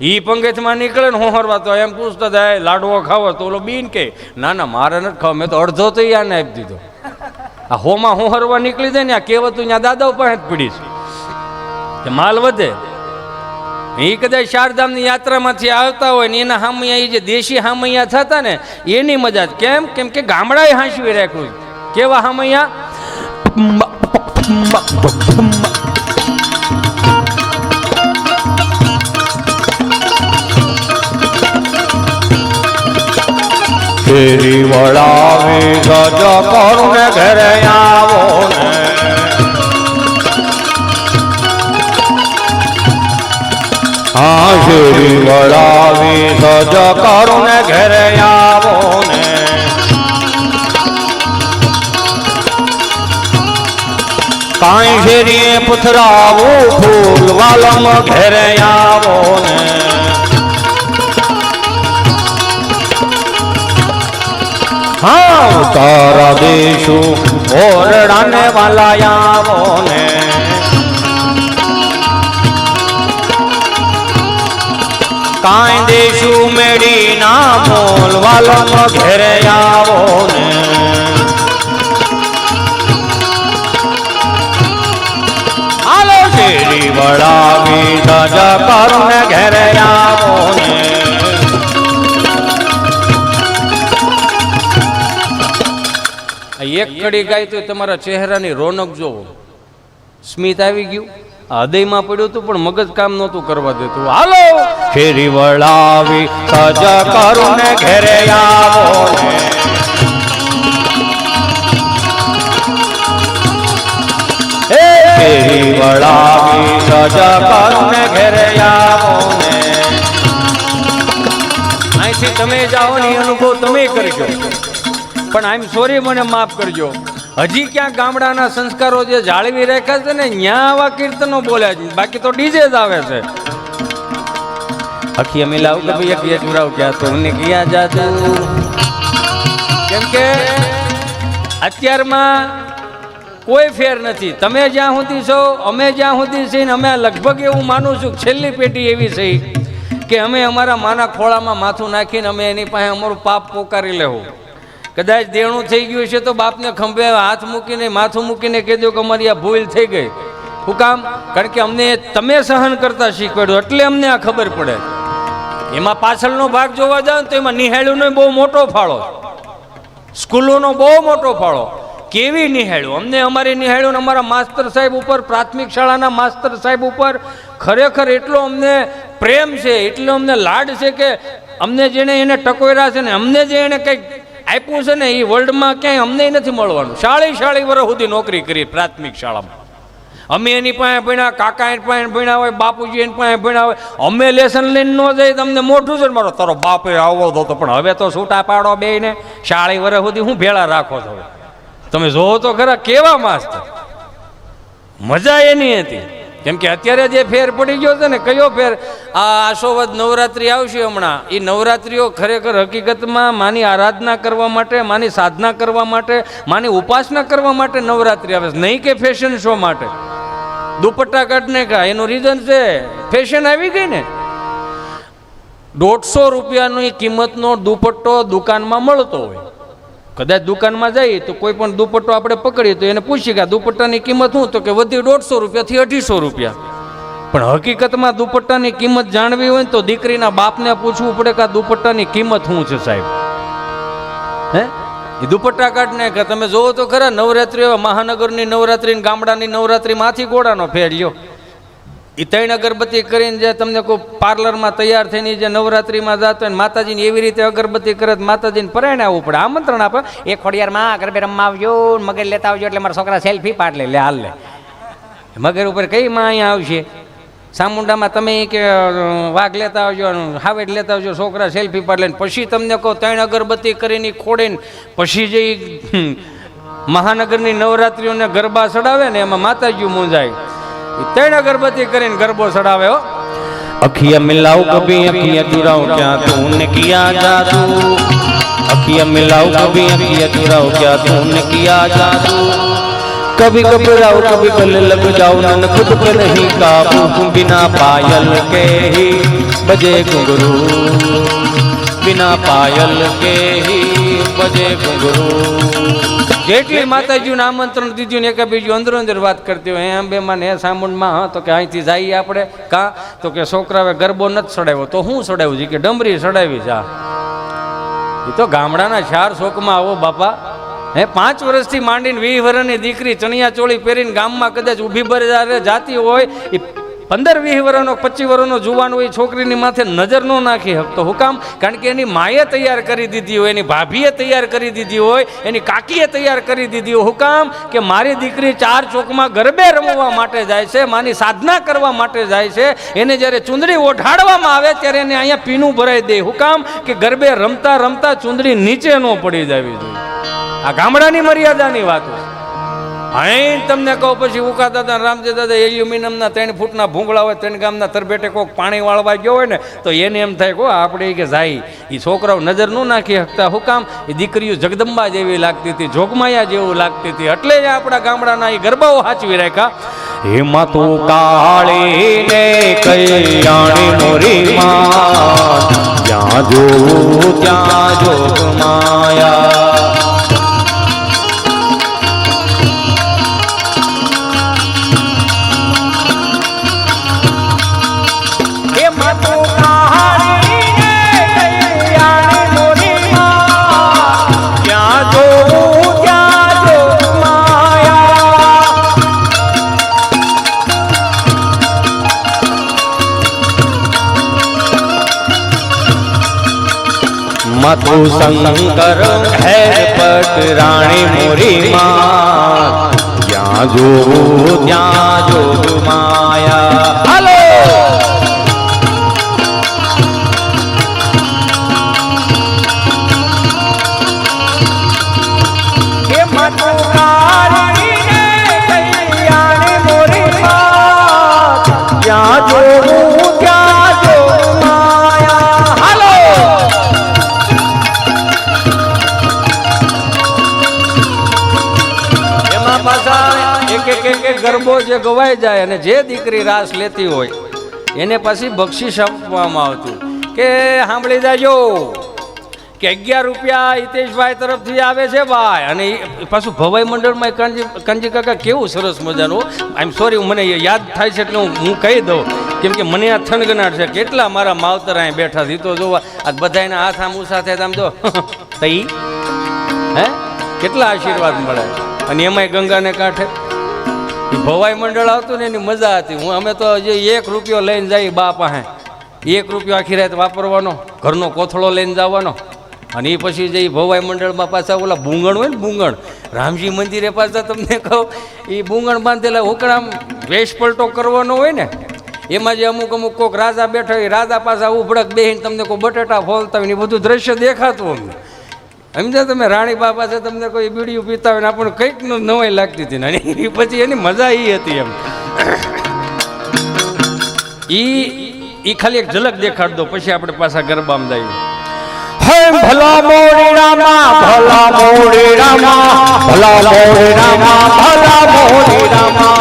એ પંગેથમાં નીકળે ને હોહરવા તો એમ પૂછતા જાય લાડવો ખાવો, તો ઓલો બીન કે ના મારે નથી ખાવ, મેં તો અડધો તો યાને આપી દીધો. આ હોમાં હોહરવા નીકળી જાય ને આ કહેવતું ત્યાં દાદા પાસે જ પડી છે, માલ વધે. એ કદાચ 4 ધામની યાત્રામાંથી આવતા હોય ને એના હામૈયા, એ જે દેશી હામૈયા થતા ને એની મજા. કેમ કે ગામડાએ હાંસવી રાખ્યું. કેવા હામૈયા? ફેરી વળાવી ગજ કરું ને ઘરે આવો ને, હા ફેરી વળાવી ગજ કરું ને ઘરે આવો ને, કાંઈ ફેરીએ પથરાવું ફૂલ વાલમ ઘરે આવો ને, હા તારા દેશું ઓરડાને વાલા આવો ને, કાંઈ દેશું મેળી ના મોલ વાલો ઘેરે આવો ને, વળાવી સજા કરું ને ઘેરે આવો ને એક કડી ગાય તો તમારા ચહેરાની રોનક જોવો, સ્મિત આવી ગયું. હૃદયમાં પડ્યું હતું પણ મગજ કામ નહોતું કરવા દેતું. હાલો ફેરી વળાવી સજા કરું ને ઘેરે આવો ને ફેરી વળાવી સજા કરું ને ઘેરે આવો ને અહીંથી તમે જાઓ ને એ અનુભવ તમે કરજો. પણ આઈ એમ સોરી, મને માફ કરજો. હજી ક્યાં ગામડાના સંસ્કારો જે જાળવી રાખ્યા છે ને ત્યાં આવા કીર્તનો બોલ્યા છે, બાકી તો ડીજે જ આવે છે. અખિયા મિલાવ કભી અખિયા ચુરાવ ક્યાં તો ઉને કિયા જાતું. કેમ કે અત્યારમાં કોઈ ફેર નથી. તમે જ્યાં સુધી છો, અમે જ્યાં સુધી છીએ, અમે લગભગ એવું માનું છું છેલ્લી પેઢી એવી છે કે અમે અમારા માના ખોળામાં માથું નાખીને અમે એની પાસે અમારું પાપ પોકારી લેવું. કદાચ દેણું થઈ ગયું છે તો બાપને ખંભે હાથ મૂકીને માથું મૂકીને કહી દો કે અમારી આ ભૂલ થઈ ગઈ. શું કામ? કારણ કે અમને તમે સહન કરતા શીખવાડ્યું એટલે અમને આ ખબર પડે. એમાં પાછળનો ભાગ જોવા જાવ તો એમાં નિહાળ્યોનો બહુ મોટો ફાળો, સ્કૂલોનો બહુ મોટો ફાળો. કેવી નિહાળ્યું અમને, અમારી નિહાળ્યું અમારા માસ્તર સાહેબ ઉપર, પ્રાથમિક શાળાના માસ્તર સાહેબ ઉપર ખરેખર એટલો અમને પ્રેમ છે, એટલો અમને લાડ છે કે અમને જેને એને ટકોર્યા છે ને અમને જે એને કંઈક આપ્યું છે ને એ વર્લ્ડમાં ક્યાંય અમને નથી મળવાનું. 40 વર્ષ સુધી નોકરી કરી પ્રાથમિક શાળામાં. અમે એની પાસે ભણ્યા, કાકા એની પાસે ભણ્યા હોય, બાપુજી એની પાસે ભણ્યા હોય. અમે લેસન લઈને ન જઈએ તમને મોઢું છે મારો તારો બાપે આવો તો, પણ હવે તો છૂટા પાડો બેને. 40 વર્ષ સુધી હું ભેળા રાખો છો. તમે જોવો તો ખરા કેવા માસ્તર, મજા એની હતી. કેમ કે અત્યારે જે ફેર પડી ગયો છે ને, કયો ફેર? આ આશોવદ નવરાત્રિ આવશે હમણાં. એ નવરાત્રિઓ ખરેખર હકીકતમાં માની આરાધના કરવા માટે, માની સાધના કરવા માટે, માની ઉપાસના કરવા માટે નવરાત્રિ આવે છે, નહીં કે ફેશન શો માટે. દુપટ્ટા કાઢને કા એનું રીઝન છે ફેશન આવી ગઈ ને. 150 રૂપિયાની કિંમતનો દુપટ્ટો દુકાનમાં મળતો હોય. કદાચ દુકાનમાં જઈએ તો કોઈ પણ દુપટ્ટો આપણે પકડીએ તો એને પૂછીએ કે આ દુપટ્ટાની કિંમત શું? તો કે વધી 150 રૂપિયાથી 250 રૂપિયા. પણ હકીકતમાં દુપટ્ટાની કિંમત જાણવી હોય તો દીકરીના બાપને પૂછવું પડે કે આ દુપટ્ટાની કિંમત શું છે સાહેબ. હે એ દુપટ્ટા કાઢને કે તમે જોવો તો ખરા. નવરાત્રિ મહાનગરની નવરાત્રિ, ગામડાની નવરાત્રિમાંથી ગોળાનો ફેર લ્યો. એ 3 અગરબત્તી કરીને જે તમને કોઈ પાર્લરમાં તૈયાર થઈને જે નવરાત્રિમાં જતો હોય માતાજીને એવી રીતે અગરબત્તી કરે માતાજીને પરાયણે આવવું પડે, આમંત્રણ આપે. એક ખોડિયારમાં ગરબે રમવા આવજો, મગર લેતા આવજો એટલે મારા છોકરા સેલ્ફી પાડ લે હાલ લે. મગર ઉપર કઈ માં અહીંયા આવશે? સામુંડામાં તમે કે વાઘ લેતા આવજો, હાવેડ લેતા આવજો, છોકરા સેલ્ફી પાડ લે. પછી તમને કહો 3 અગરબત્તી કરીને ખોડીને પછી જે મહાનગરની નવરાત્રિઓને ગરબા ચડાવે ને એમાં માતાજી મૂંઝાય. 3 અગરબત્તી કરીને ગરબો ચડાવે. હો अखिया मिलाओ कभी अखिया चुराओ क्या तूने किया जादू अखिया मिलाओ कभी अखिया चुराओ क्या तूने किया जादू कभी घबराओ कभी गले लग जाओ नन खुद पे नहीं काबू बिना पायल के ही बजे घुंघरू बिना पायल के ही बजे घुंघरू. જેટલી માતાજીને આમંત્રણ દીધું ને એકા બીજું અંદરો અંદર વાત કરતી હોય, હે અંબેમાં ને હે સામુંડમાં, હા તો કે અહીંથી જઈએ આપણે. કાં તો કે છોકરાએ ગરબો નથી ચડાવ્યો તો હું ચડાવ્યું છે કે ડમરી ચડાવી છે. એ તો ગામડાના 4 શોકમાં આવો બાપા. હે 5 વર્ષથી માંડીને 20 વર્ષની દીકરી ચણિયા ચોળી પહેરીને ગામમાં કદાચ ઊભી બજારે જાતી હોય, એ 15-20 વર્ષનો 25 વર્ષનો જુવાન હોય છોકરીની માથે નજર ન નાખી શકતો. હું કામ? કારણ કે એની માએ તૈયાર કરી દીધી હોય, એની ભાભીએ તૈયાર કરી દીધી હોય, એની કાકીએ તૈયાર કરી દીધી હોય. હું કામ? કે મારી દીકરી 4 ચોકમાં ગરબે રમવા માટે જાય છે, માની સાધના કરવા માટે જાય છે. એને જ્યારે ચૂંદડી ઓઢાડવામાં આવે ત્યારે એને અહીંયા પીનું ભરાઈ દે. હું કામ? કે ગરબે રમતા રમતા ચૂંદડી નીચે ન પડી જવી જોઈએ. આ ગામડાની મર્યાદાની વાત છે. અહીં તમને કહો પછી ઉકા દાદા રામજી દાદા એલ્યુમિનિયમના 3 ફૂટના ભૂંગળા હોય, 3 ગામના તરબેટે કોઈક પાણી વાળવા ગયો હોય ને તો એને એમ થાય કહો આપણે કે જાય. એ છોકરાઓ નજર ન નાખી શકતા. હું કામ? એ દીકરીઓ જગદંબા જેવી લાગતી હતી, જોગમાયા જેવું લાગતી હતી. એટલે જ આપણા ગામડાના એ ગરબાઓ સાચવી રાખ્યા. हेमा तो काली ने कल्याणी मोरी मां ત્યાં જો ત્યાં જોગ માયા માથું શંકર હેર પટ રાણી મોરી માં જ્યાં જોવું ત્યાં જોગ માયા હાલો જ્યાં જોવું ત્યાં જોગ માયા હાલો એમાં પાછા એક ગરબો જે ગવાઈ જાય અને જે દીકરી રાસ લેતી હોય એને પાછી બક્ષિસ આપવામાં આવતું કે સાંભળી જાજો કે 11 રૂપિયા હિતેશભાઈ તરફથી આવે છે ભાઈ. અને પાછું ભવાઈ મંડળમાં કાનજી કાકા કેવું સરસ મજાનું, આઈ એમ સોરી મને યાદ થાય છે એટલે હું કહી દઉં કેમ કે મને આ થનગનાટ છે. કેટલા મારા માવતર અહીં બેઠા છે તો જોવા આ બધાના હાથ આમ ઊંચા થાય આમ જો તઈ હે કેટલા આશીર્વાદ મળે. અને એમાંય ગંગાને કાંઠે ભવાઈ મંડળ આવતું ને એની મજા હતી. અમે તો જે 1 રૂપિયો લઈને જઈએ બા પાસે, 1 રૂપિયો આખી રાત વાપરવાનો, ઘરનો કોથળો લઈને જવાનો. અને એ પછી જે ભવાઈ મંડળમાં પાછા ઓલા બુંગણ હોય ને બુંગણ, રામજી મંદિરે પાછા તમને કહું એ બુંગણ બાંધેલા ઉકળામ વેશ પલટો કરવાનો હોય ને એમાં જે અમુક કોક રાજા બેઠા હોય રાજા પાછા ઉભડક બેહીને તમને કોઈ બટેટા ફોલતા હોય ને એ બધું દ્રશ્ય દેખાતું અમને. સમજ્યા તમે? રાણી બા પાસે તમને કોઈ બીડીયું પીતા હોય ને આપણને કંઈક નવાઈ લાગતી હતી ને પછી એની મજા એ હતી એમ. એ ખાલી એક ઝલક દેખાડ દો પછી આપણે પાછા ગરબામાં જઈએ. હે ભલા મોરી રામા ભલા મોરી રામા ભલા મોરી રામા ભલા મોરી રામા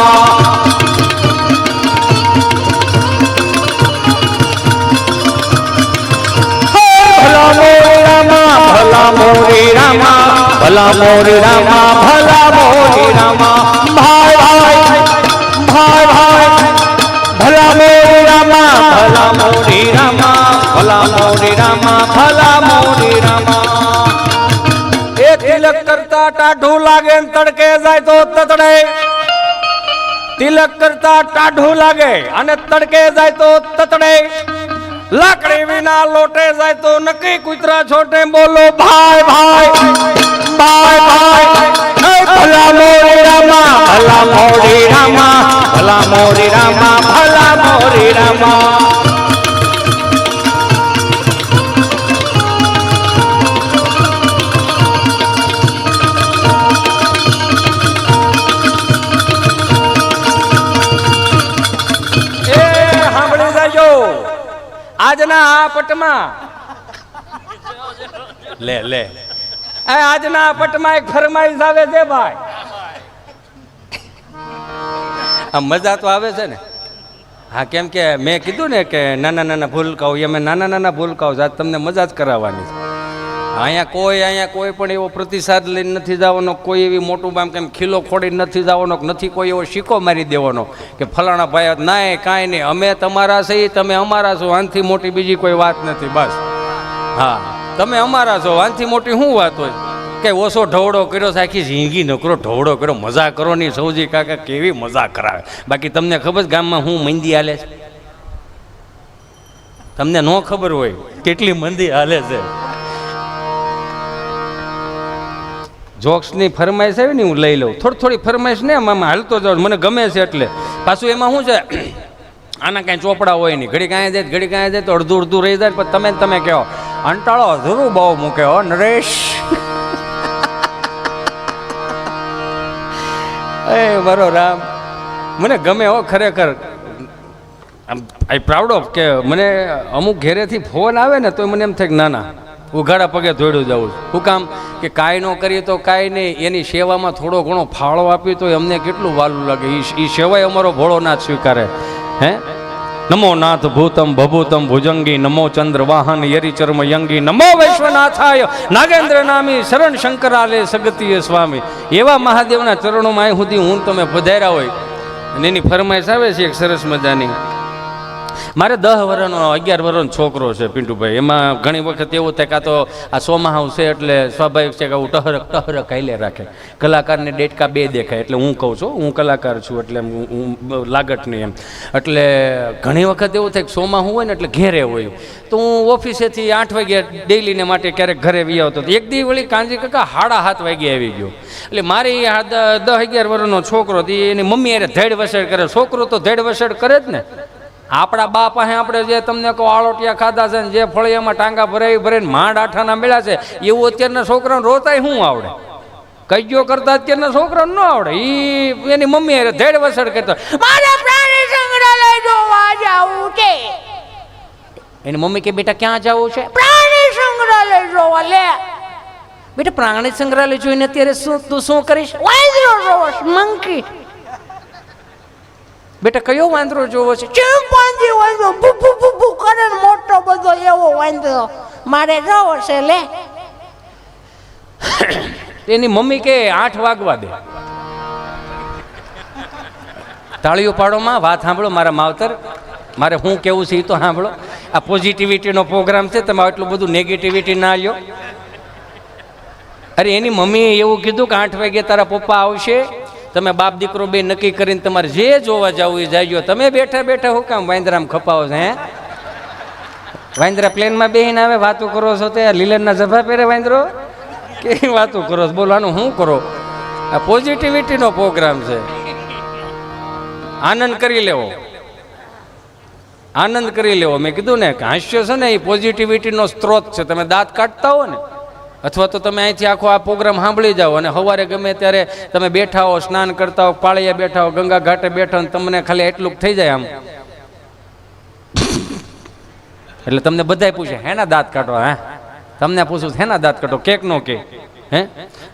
ભલા મોરી રામા ભલા મોરી રામા ભલા મોરી રામા ભલા મોરી રામા ભાઈ ભાઈ ભાઈ ભાઈ ભલા મોરી રામા ભલા મોરી રામા ભલા મોરી રામા ભલા મોરી રામા. એ તિલક કરતા ટાઢું લાગે ને તડકે જાય તો તતડે, તિલક કરતા ટાઢું લાગે અને તડકે જાય તો તતડે, લાકડી વિના લોટે જાય તો નકી કૂતરા છોટે. બોલો ભાઈ ભાઈ ભાઈ ભાઈ ભલા મોરી રામા ભલા મોરી રામા ભલા મોરી રામા ભલા મોરી રામા. આજના આ પટમાં લે લે આજના આ પટમાં એક ફરમાઈશ આવે છે ભાઈ. આ મજા તો આવે છે ને. હા કેમ કે મેં કીધું ને કે નાના નાના ભૂલકાઓ અમે નાના નાના ભૂલકાઓ આજ તમને મજા જ કરાવવાની છે. અહીંયા કોઈ પણ એવો પ્રતિસાદ લઈને નથી જવાનો, કોઈ એવી મોટું બામ કેમ ખીલો ખોડીને નથી જવાનો, નથી કોઈ એવો શીકો મારી દેવાનો કે ફલાણા ભાઈ નાય કાંઈ નહીં અમે તમારા છીએ તમે અમારા છો, આનથી મોટી બીજી કોઈ વાત નથી. બસ હા તમે અમારા છો, આનથી મોટી શું વાત હોય? કે ઓછો ઢવડો કર્યો છે આખી જિંદગી નકરો ઢવડો કર્યો, મજા કરો નહીં સૌજી કાકા કેવી મજા કરાવે. બાકી તમને ખબર ગામમાં હું મંદી હાલે છે? તમને ન ખબર હોય કેટલી મંદી હાલે છે. જોક્સની ફરમાઈશ આવી ને હું લઈ લઉં થોડી ફરમાઈશ ને આમાં હાલતો જાઉં મને ગમે છે એટલે. પાછું એમાં શું છે આના કાંઈ ચોપડા હોય નહીં, ઘડી કાંઈ જાય ઘડી કાંઈ જાય તો અડધું રહી જાય. પણ તમે કહો અંટાળો અધૂરું બહુ મૂકે હો નરેશ. એ મારો રામ મને ગમે હો ખરેખર. આઈ પ્રાઉડ ઓફ કે મને અમુક ઘેરેથી ફોન આવે ને તો મને એમ થાય કે ના ના ઉઘાડા પગે દોડ્યું જવું. શું કામ કે કાંઈ ન કરીએ તો કાંઈ નહીં, એની સેવામાં થોડો ઘણો ફાળો આપીએ તો અમને કેટલું વાલું લાગે. એ સેવાય અમારો ભોળોનાથ સ્વીકારે. હે નમો નાથ ભૂતમ ભભૂતમ ભુજંગી નમો ચંદ્ર વાહન યરિચર્મ યંગી નમો વૈશ્વનાથાય નાગેન્દ્ર નામી શરણ શંકરાલે સગતીય સ્વામી. એવા મહાદેવના ચરણોમાં અહીં સુધી હું તમે પધાર્યા હોય અને એની ફરમાઈશ આવે છે એક સરસ મજાની મારે 10 વર્ષનો 11 વર્ષનો છોકરો છે પિન્ટુભાઈ. એમાં ઘણી વખત એવું થાય કાં તો આ સોમાહાવ છે એટલે સ્વાભાવિક છે કે હું ટહરક હાઈલે રાખે. કલાકારને ડેટકા બે દેખાય એટલે હું કહું છું હું કલાકાર છું એટલે હું લાગટ નહીં એમ. એટલે ઘણી વખત એવું થાય કે સોમાહું હોય ને એટલે ઘેરે હોય તો હું ઓફિસેથી 8 વાગે ડેઈલીને માટે ક્યારેક ઘરે વી આવતો એક દી વળી કાંજી કાકા 7:30 વાગે આવી ગયો. એટલે મારી 10-11 વર્ષનો છોકરો એની મમ્મી અરે ધેડ વસેડ કરે. છોકરો તો ધેડ વસેડ કરે જ ને. આપણા બા પાસે આપણે જે તમને કહો આળોટિયા ખાધા છે ને જે ફળિયામાં ટાંગા ભરાઈને માંડ આઠાના મેળા છે એવું અત્યારના છોકરાને રોતાય શું આવડે? કઈયો કરતા અત્યારના છોકરાને ન આવડે. એની મમ્મી અરે ધેડ વસેડ કરતા મારે પ્રાણી સંગ્રહાલય જોવા જાવું છે. એની મમ્મી કે બેટા ક્યાં જવું છે? પ્રાણી સંગ્રહાલય જોવા. લે બેટા પ્રાણી સંગ્રહાલય જોઈને અત્યારે તું શું કરીશ? વાંદરો જોવો છે, મંકી. બેટા કયો વાંદરો જોવો છે? ચિમ્પાન્જી વાંદરો ભૂ ભૂ ભૂ ભૂ કરે ને મોટો બધો એવો વાંદરો મારે જોવો છે. લે એની મમ્મી કે 8 વાગવા દે. તાળીઓ પાડોમાં વાત સાંભળો મારા માવતર. મારે શું કેવું છે એ તો સાંભળો. આ પોઝિટિવિટીનો પ્રોગ્રામ છે, તમે એટલું બધું નેગેટિવિટી ના લ્યો. અરે એની મમ્મીએ એવું કીધું કે 8 વાગે તારા પપ્પા આવશે, તમે બાપ દીકરો બે નક્કી કરીને તમારે જે જોવા જવું એ જાયજો. તમે બેઠા બેઠા હું કામ વાંદરામાં ખપાવો છો? હે વાંદરા પ્લેનમાં બેહીને આવે વાતો કરો છો તે લીલનના જભા પહેરે વાંદરો કેવી વાતો કરો છો? બોલવાનું શું કરો? આ પોઝિટિવિટીનો પ્રોગ્રામ છે. આનંદ કરી લેવો, આનંદ કરી લેવો. મેં કીધું ને કે હાસ્ય છે ને એ પોઝિટિવિટીનો સ્ત્રોત છે. તમે દાંત કાઢતા હો ને અથવા તો તમે અહીંથી આખો આ પ્રોગ્રામ સાંભળી જાઓ અને સવારે ગમે ત્યારે તમે બેઠા હો, સ્નાન કરતા હો, પાળિયા બેઠા હો, ગંગા ઘાટે બેઠા હો, તમને ખાલી એટલું થઈ જાય આમ એટલે તમને બધાય પૂછે હેના દાંત કાઢો? હે તમને પૂછું હેના દાંત કાઢો? કેક નો કે હે?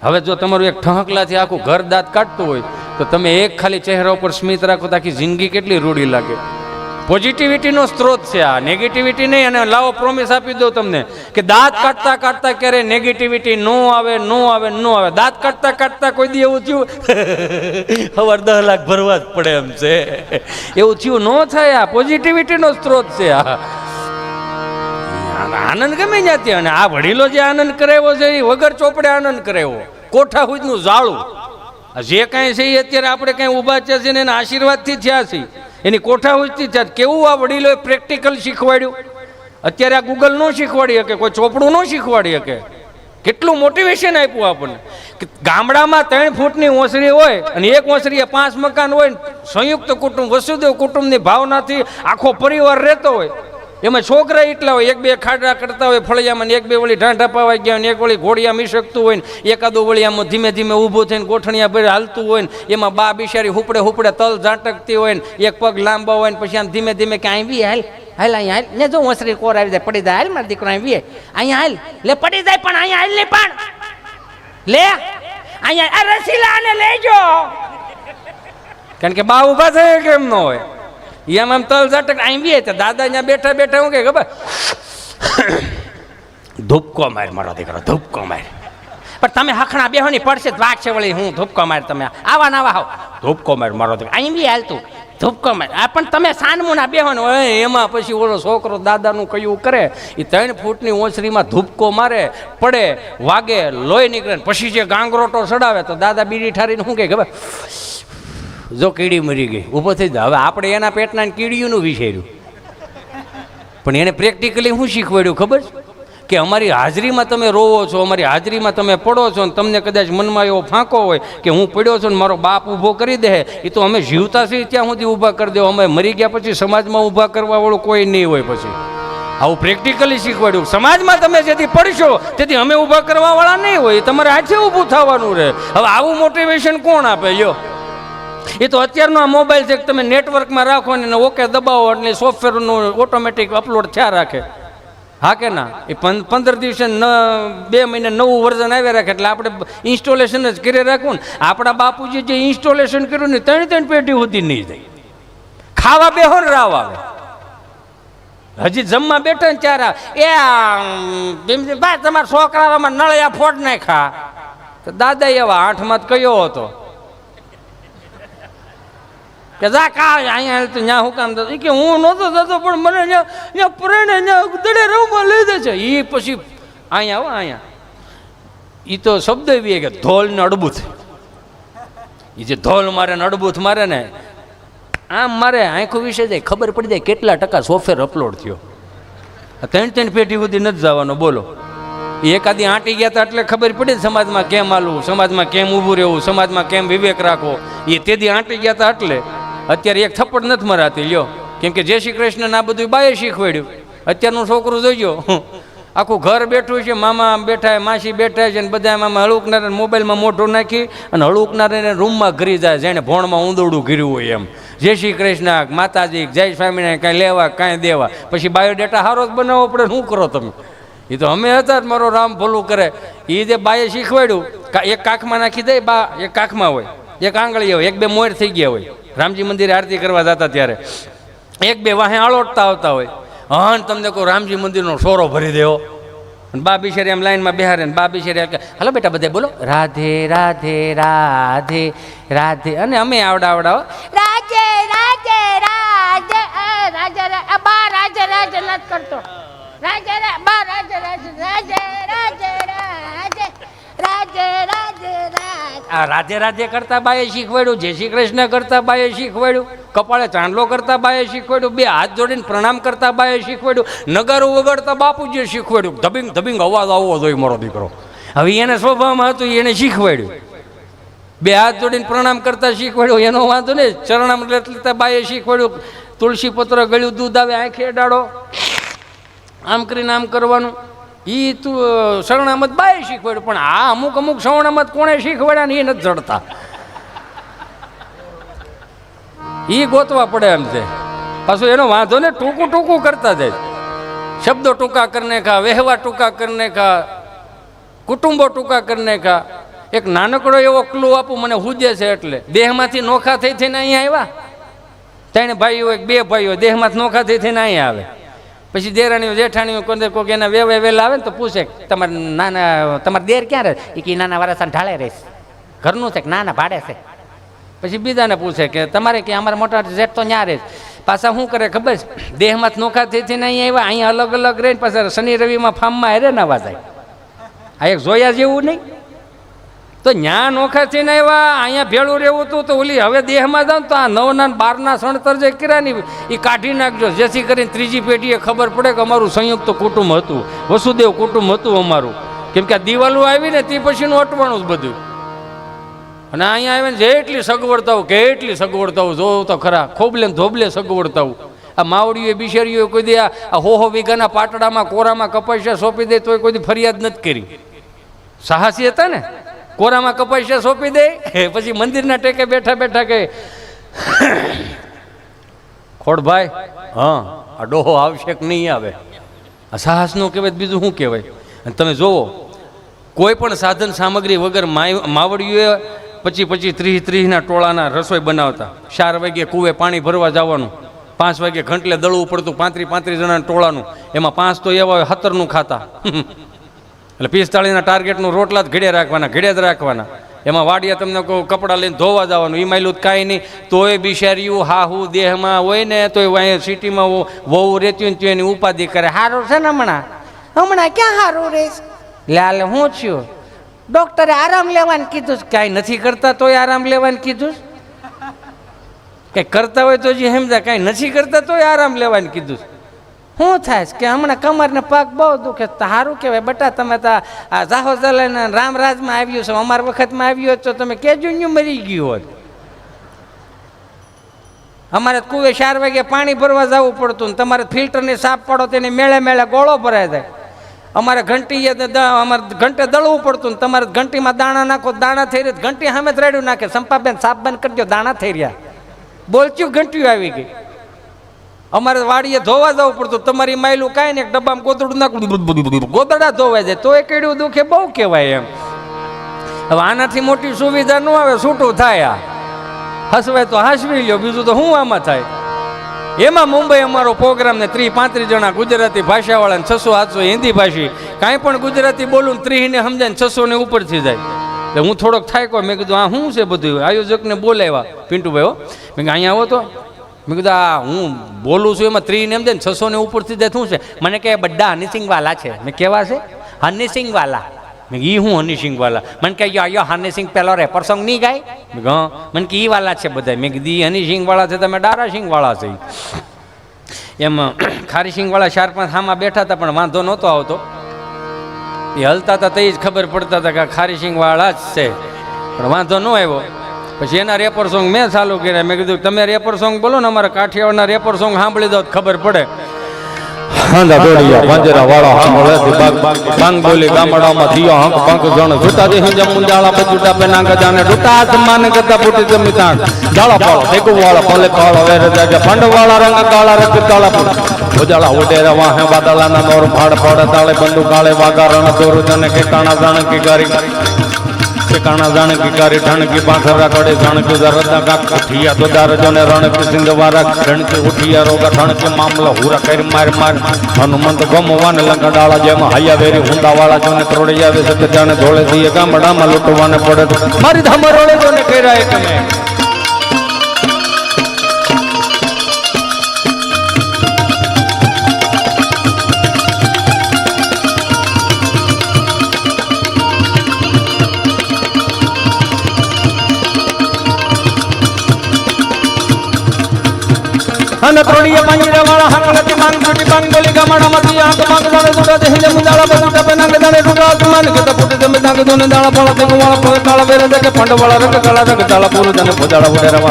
હવે જો તમારું એક ઠહકલાથી આખું ઘર દાંત કાઢતું હોય તો તમે એક ખાલી ચહેરા ઉપર સ્મિત રાખો તો આખી જિંદગી કેટલી રૂડી લાગે. પોઝિટિવિટીનો સ્ત્રોત છે આ, નેગેટિવિટી નહીં. અને લાવો પ્રોમિસ આપી દો તમને કે દાંત કાઢતા કાઢતા ક્યારે નેગેટિવિટી નો આવે, નો આવે, નો આવે. દાંત કાઢતા કાઢતા કોઈ દી એવું થયું સવાર 10 લાખ ભરવા જ પડે એમ છે એવું થયું ન થાય. આ પોઝિટિવિટીનો સ્ત્રોત છે. આ આનંદ ગમે ત્યાંથી. અને આ વડીલો જે આનંદ કરાવ્યો છે એ વગર ચોપડે આનંદ કરાવ્યો. કોઠા હુજનું ઝાડું જે કાંઈ છે એ અત્યારે આપણે કાંઈ ઊભા છે ને એના આશીર્વાદથી થયા છે. એની કોઠા હુજથી થયા. કેવું આ વડીલોએ પ્રેક્ટિકલ શીખવાડ્યું. અત્યારે આ ગૂગલ ન શીખવાડી શકે, કોઈ ચોપડું ન શીખવાડી શકે. કેટલું મોટિવેશન આપ્યું આપણને. ગામડામાં 3 ફૂટની ઓસરી હોય અને એક ઓસરીએ 5 મકાન હોય, સંયુક્ત કુટુંબ વસુદેવ કુટુંબની ભાવનાથી આખો પરિવાર રહેતો હોય. એમાં છોકરા એટલા હોય, 1-2 ખાડા કરતા હોય ફળિયામાં, 1-2 વળી ઢાંઢા પાવા ગયા હોય, 1 વળી ઘોડિયા મીસકતું હોય ને, એકાદું વળી આમાં ધીમે ધીમે ઊભું થઈને ગોઠણિયા ભરી હાલતું હોય ને, એમાં બા બિચારી હુપડે તલ ઝાંટકતી હોય ને, એક પગ લાંબા હોય ને પછી આમ ધીમે ધીમે કે આવી હાલ હાલ અહીંયા હાલ ને જો ઓસરી કોર આવી જાય પડી જાય હાલ મારા દીકરો આવી અહીંયા હાલ લે પડી જાય પણ અહીંયા હાલ નહીં પણ લે અહીંયા આ રસીલાને લેજો. કારણ કે બા ઊભા થાય કેમ ન હોય એમ આમ તલ ઝાટક આવી તો દાદા અહીંયા બેઠા બેઠા હું કે ખબર ધૂપકો માર મારો દીકરો ધૂપકો માર. પણ તમે હખણા બેહોની પડશે વાક છે વળી હું ધૂપકો માર. તમે આવા ના આવો ધૂપકો માર મારો દીકરો અહીં હાલતું ધૂપકો માર. આ પણ તમે સાનમુના બેહોને એમાં પછી ઓલો છોકરો દાદાનું કયું કરે એ 3 ફૂટની ઓસરીમાં ધૂપકો મારે, પડે, વાગે, લોહી નીકળે પછી જે ગાંગરોટો ચડાવે તો દાદા બીડી ઠારીને શું કે ખબર જો કીડી મરી ગઈ ઊભો થઈ જાય. હવે આપણે એના પેટના કીડીઓનું વિચાર્યું પણ એને પ્રેક્ટિકલી શું શીખવાડ્યું ખબર કે અમારી હાજરીમાં તમે રોવો છો, અમારી હાજરીમાં તમે પડો છો ને તમને કદાચ મનમાં એવો ફાંકો હોય કે હું પડ્યો છું ને મારો બાપ ઊભો કરી દે એ તો અમે જીવતા છીએ ત્યાં સુધી ઊભા કરી દો. અમે મરી ગયા પછી સમાજમાં ઊભા કરવાવાળું કોઈ નહીં હોય. પછી આવું પ્રેક્ટિકલી શીખવાડ્યું. સમાજમાં તમે જેથી પડશો તેથી અમે ઊભા કરવાવાળા નહીં હોય, તમારે હાથે ઊભું થવાનું રહે. હવે આવું મોટિવેશન કોણ આપે? લ્યો એ તો અત્યારનો આ મોબાઈલ છે તમે નેટવર્કમાં રાખો ને ઓકે દબાવો એટલે સોફ્ટવેરનું ઓટોમેટિક અપલોડ થયા રાખે. હા કે ના? એ 15 દિવસે 2 મહિને નવું વર્ઝન આવ્યા રાખે એટલે આપણે ઇન્સ્ટોલેશન જ કરી રાખવું ને. આપણા બાપુજી જે ઇન્સ્ટોલેશન કર્યું ને 3 પેઢી સુધી નહીં જાય. ખાવા બેહો ને રાવ આવે, હજી જમવા બેઠા ને ચાર એ બા તમારા છોકરામાં નળિયા ફોડ નાખા તો દાદા એવા 8માં કયો હતો કે જા કા અહીંયા હાલ તો ત્યાં હું કામ થતું કે હું નહોતો થતો પણ મને ત્યાં પ્રેણે ત્યાં દડે રવમાં લઈ દે છે એ પછી અહીંયા આવો અહીંયા એ તો શબ્દ એવી કે ધોલ ને અડબૂથ એ જે ધોલ મારે ને અડબૂથ મારે ને આમ મારે આંખો વિશે જાય ખબર પડી જાય કેટલા ટકા સોફ્ટવેર અપલોડ થયો 3 પેઢી સુધી નથી જવાનો બોલો એકાદી આંટી ગયા હતા એટલે ખબર પડી સમાજમાં કેમ હાલવું સમાજમાં કેમ ઊભું રહેવું સમાજમાં કેમ વિવેક રાખવો એ તેથી આંટી ગયા હતા એટલે અત્યારે એક થપ્પડ નથી મરાતી લ્યો કેમ કે જય શ્રી કૃષ્ણ આ બધું બાએ શીખવાડ્યું અત્યારનું છોકરું જોઈજો આખું ઘર બેઠું છે મામા બેઠા માસી બેઠા છે ને બધા મામા હળુકનારે મોબાઈલમાં મોઢું નાખી અને હળુકનારે રૂમમાં ઘરી જાય જેને ભોણમાં ઊંદોડું ઘીર્યું હોય એમ જય શ્રી કૃષ્ણ માતાજી જય સ્વામિનારાયણ કાંઈ લેવા કાંઈ દેવા પછી બાયોડેટા સારો જ બનાવવો પડે શું કરો તમે એ તો અમે હતા જ મારો રામ ભલું કરે એ જે બાએ શીખવાડ્યું એક કાખમાં નાખી દે બા એક કાખમાં હોય એક આંગળી હોય એક બે મોર થઈ ગયા હોય રામજી મંદિરે આરતી કરવા જતા ત્યારે એક બે વાહે આળોટતા આવતા હોય હા તમને કહું રામજી મંદિરનો સોરો ભરી દેવો બા બિચારી એમ લાઈનમાં બેહારે ને બા બિચારી હાલો બેટા બધા બોલો રાધે રાધે રાધે રાધે અને અમે આવડાવો રાજે રાજે રાજે રાજે બા રાજે રાજે નથી કરતો રાજે બા રાજે રાજે રાજે રાજે રાજે રાજે રાજે આ રાધે રાધે કરતા બાએ શીખવાડ્યું જય શ્રી કૃષ્ણ કરતા બાએ શીખવાડ્યું કપાળે ચાંદલો કરતા બાએ શીખવાડ્યું બે હાથ જોડીને પ્રણામ કરતા બાએ શીખવાડ્યું નગારો વગાડતા બાપુજીએ શીખવાડ્યું ધબિંગ ધબિંગ અવાજ આવવો જોઈએ મારો દીકરો હવે એને સ્વભાવમાં હતું એને શીખવાડ્યું બે હાથ જોડીને પ્રણામ કરતા શીખવાડ્યું એનો વાંધો ને ચરણામ લેતા બાએ શીખવાડ્યું તુલસી પત્ર ગળ્યું દૂધ આવે આંખે અડાડો આમ કરીને આમ કરવાનું એ તું શરણામત બાએ શીખવાડ્યું પણ આ અમુક અમુક શરણામત કોણે શીખવાડ્યા ને એ નથી જડતા એ ગોતવા પડે એમ છે પાછું એનો વાંધો ને ટૂંકું ટૂંકું કરતા જાય શબ્દો ટૂંકા કરને કા વ્યવહાર ટૂંકા કરને કા કુટુંબો ટૂંકા કરને કા એક નાનકડો એવો ક્લુ આપું મને હુજે છે એટલે દેહમાંથી નોખા થઈ થઈને અહીંયા આવ્યા 3 ભાઈઓ એક 2 ભાઈઓ દેહમાંથી નોખા થઈ થઈને અહીંયા આવે પછી દેરાણીઓ જેઠાણીઓ કોઈ એના વેલા આવે ને તો પૂછે તમારે નાના તમારા દેર ક્યાં રહે એ કે નાના વારસાને ઢાળે રહીશ ઘરનું છે કે નાના ભાડે છે પછી બીજાને પૂછે કે તમારે કે અમારા મોટા જેઠ તો ન્યા રહે પાછા શું કરે ખબર છે દેહમાં નોખા થઈ થઈને અહીંયા આવ્યા અહીંયા અલગ અલગ રહીને પાછા શનિ રવિમાં ફાર્મમાં હેરે નવા જાય આ એક જોયા જેવું નહીં તો ન્યા નોખા થઈને આવ્યા અહીંયા ભેળું રહેવું હતું તો ઓલી હવે દેહમાં જાવ તો આ 9ના 12ના સણતર જે કર્યા ને એ કાઢી નાખજો જેથી કરીને ત્રીજી પેઢીએ ખબર પડે કે અમારું સંયુક્ત કુટુંબ હતું વસુદેવ કુટુંબ હતું અમારું કેમ કે આ દિવાલો આવી ને તે પછીનું અટવાનું જ બધું અને અહીંયા આવીને જેટલી સગવડતાઓ કેટલી સગવડતાઓ જોવું તો ખરા ખોબલે ધોબલે સગવડતાઓ આ માવડીઓ બિશેરીઓ કોઈ દે આ હો વીઘાના પાટડામાં કોરામાં કપાસિયા સોંપી દે તોય કોઈ ફરિયાદ નથી કરી સાહસી હતા ને કોરામાં કપાસિયા સોંપી દે પછી મંદિરના ટેકે બેઠા બેઠા કે ખોડભાઈ હા આ ડોહો આવશે કે નહીં આવે આ સાહસનું કહેવાય બીજું શું કહેવાય અને તમે જોવો કોઈ પણ સાધન સામગ્રી વગર માવડીઓએ 25-30-30ના ટોળાના રસોઈ બનાવતા 4 વાગે કૂવે પાણી ભરવા જવાનું 5 વાગે ઘંટલે દળવું પડતું 35 જણાના ટોળાનું એમાં 5 તો એવા 17નું ખાતા એટલે 45ના ટાર્ગેટનું રોટલા જ ઘડે જ રાખવાના એમાં વાડિયા તમને કહું કપડાં લઈને ધોવા જવાનું એ માયલું કાંઈ નહીં તોય બિચાર્યું હાહુ દેહમાં હોય ને તોય અહીંયા સિટીમાં વહુ રહેતી હોય તો એની ઉપાધિ કરે સારું છે ને હમણાં ક્યાં સારું રહીશ લાલ હું છું ડોક્ટરે આરામ લેવાનું કીધું કાંઈ નથી કરતા તોય આરામ લેવાનું કીધું કંઈ કરતા હોય તો જે સમજા કાંઈ નથી કરતા તોય આરામ લેવાનું કીધું શું થાય કે હમણાં કમરને પગ બહુ દુખે સારું કહેવાય બટા તમે તો આ જાહો જલાના રામરાજમાં આવ્યું છે અમારા વખતમાં આવ્યું હોત તો તમે કેજો મરી ગયું હોત અમારે કુવે 4 વાગે પાણી ભરવા જવું પડતું ને તમારે ફિલ્ટરની સાફ પાડો તેને મેળે ગોળો ભરાય જાય અમારે ઘંટે દળવું પડતું ને તમારે ઘંટીમાં દાણા નાખો દાણા થઈ રહ્યા ઘંટી સામે જ રેડ્યું નાખે સંપાબેન સાફ બંધ કરજો દાણા થઈ રહ્યા બોલચ્યું ઘંટીઓ આવી ગઈ અમારે વાડીએ ધોવા જવું પડતું તમારી માયલું કાંઈ ને ડબ્બામાં ગોદડું નાખું ગોદડા ધોવાય જાય તો એ કેડ્યું દુખે બહુ કહેવાય એમ હવે આનાથી મોટી સુવિધા ન આવે છૂટું થાય હસવાય તો હસવી લ્યો બીજું તો શું આમાં થાય એમાં મુંબઈ અમારો પ્રોગ્રામ ને 30-35 જણા ગુજરાતી ભાષાવાળા 600-700 હિન્દી ભાષી કાંઈ પણ ગુજરાતી બોલું 30 ને સમજાય 600 ને ઉપરથી જાય એટલે હું થોડોક થાક્યો. મેં કીધું આ શું છે બધું? આયોજકને બોલાવ્યા, પિન્ટુભાઈ હો. મેં કીધું અહીંયા આવો તો. મેં કીધું આ હું બોલું છું એમાં 3 એમ દે ને 600 ને ઉપરથી દે શું છે? મને કહે બધા હનીસિંગવાલા છે. મેં કેવા છે? હનીસિંગવાલા. મેં ઈ હું હનીસિંગવાલા? મને કહે યો હનીસિંગ પેલો રેપર સોંગ નહીં ગાય? મેં હા. મને કે ઈ વાલા છે બધા. મેં કીધું હનીસિંગવાળા છે, તમે ડારાસિંગવાળા છે. એમ ખારીસિંગવાળા 4-5 હામાં બેઠા હતા પણ વાંધો નહોતો આવતો. એ હલતા હતા તો જ ખબર પડતા હતા કે ખારીસિંગવાળા જ છે, પણ વાંધો ન આવ્યો. પછી એના રેપર સોંગ મેં ચાલુ કર્યા. મેં કીધું તમે રેપર સોંગ બોલો ને, અમારા કાઠિયાવાડના રેપર સોંગ સાંભળી દો ખબર પડે. હાંડા દોડિયા પાંજરા વાળા હામળે બાંગ બોલી ગામડામાં થયો હંક પંક જણ જૂતા દે હંજા મુંજાળા બજુટા પે નાંગ જાને ડૂટા આસમાન ગતા ફૂટી જમી તાણ જાળા પાળો ટેકુ વાળા ભલે કાળો વેર જાગે ફંડ વાળા રંગ કાળા રંગ કાળા ફૂટ ઉજાળા ઉડેરા વાહે વાદળાના મોર ફાડ ફાડ તાળે બંદુ કાળે વાગા રણ દોરુ જને કે કાણા જાણ કી ગારી ઠેકાણા જાણ કી કારી ઠણ કી પાંખરા કડે જાણ કી દરદા કા કઠિયા તો દાર જોને રણ કી સિંધવારા રણ કી ઉઠિયા રોગા ઠણ કી મામલા હુરા કરી માર માર હનુમંત ગમવાન લંગડાળા જેમ હૈયા વેરી હુંડા વાળા જોને ત્રોડિયા વે સત જાણે ધોળે દીએ ગામડામાં લૂંટવાને પડે મારી ધમરોળે જોને કેરાય તમે અને ત્રોડિયા પાંજરા વાળા હાકલતી માંગ છૂટી પાંગ બોલી ગામડામાં થી આંખ માંગ દાણે સુડા દે હિલે મુંડાળા બજુટા પે નાંગ દાણે સુડા આસમાન કે તપુટી જમે તાંગ દોને દાણા પાળા તે વાળા પે કાળા વેરે દે કે ફંડ વાળા રંગ કાળા રંગ તાળા પૂરો જને પોજાળા ઉડેરા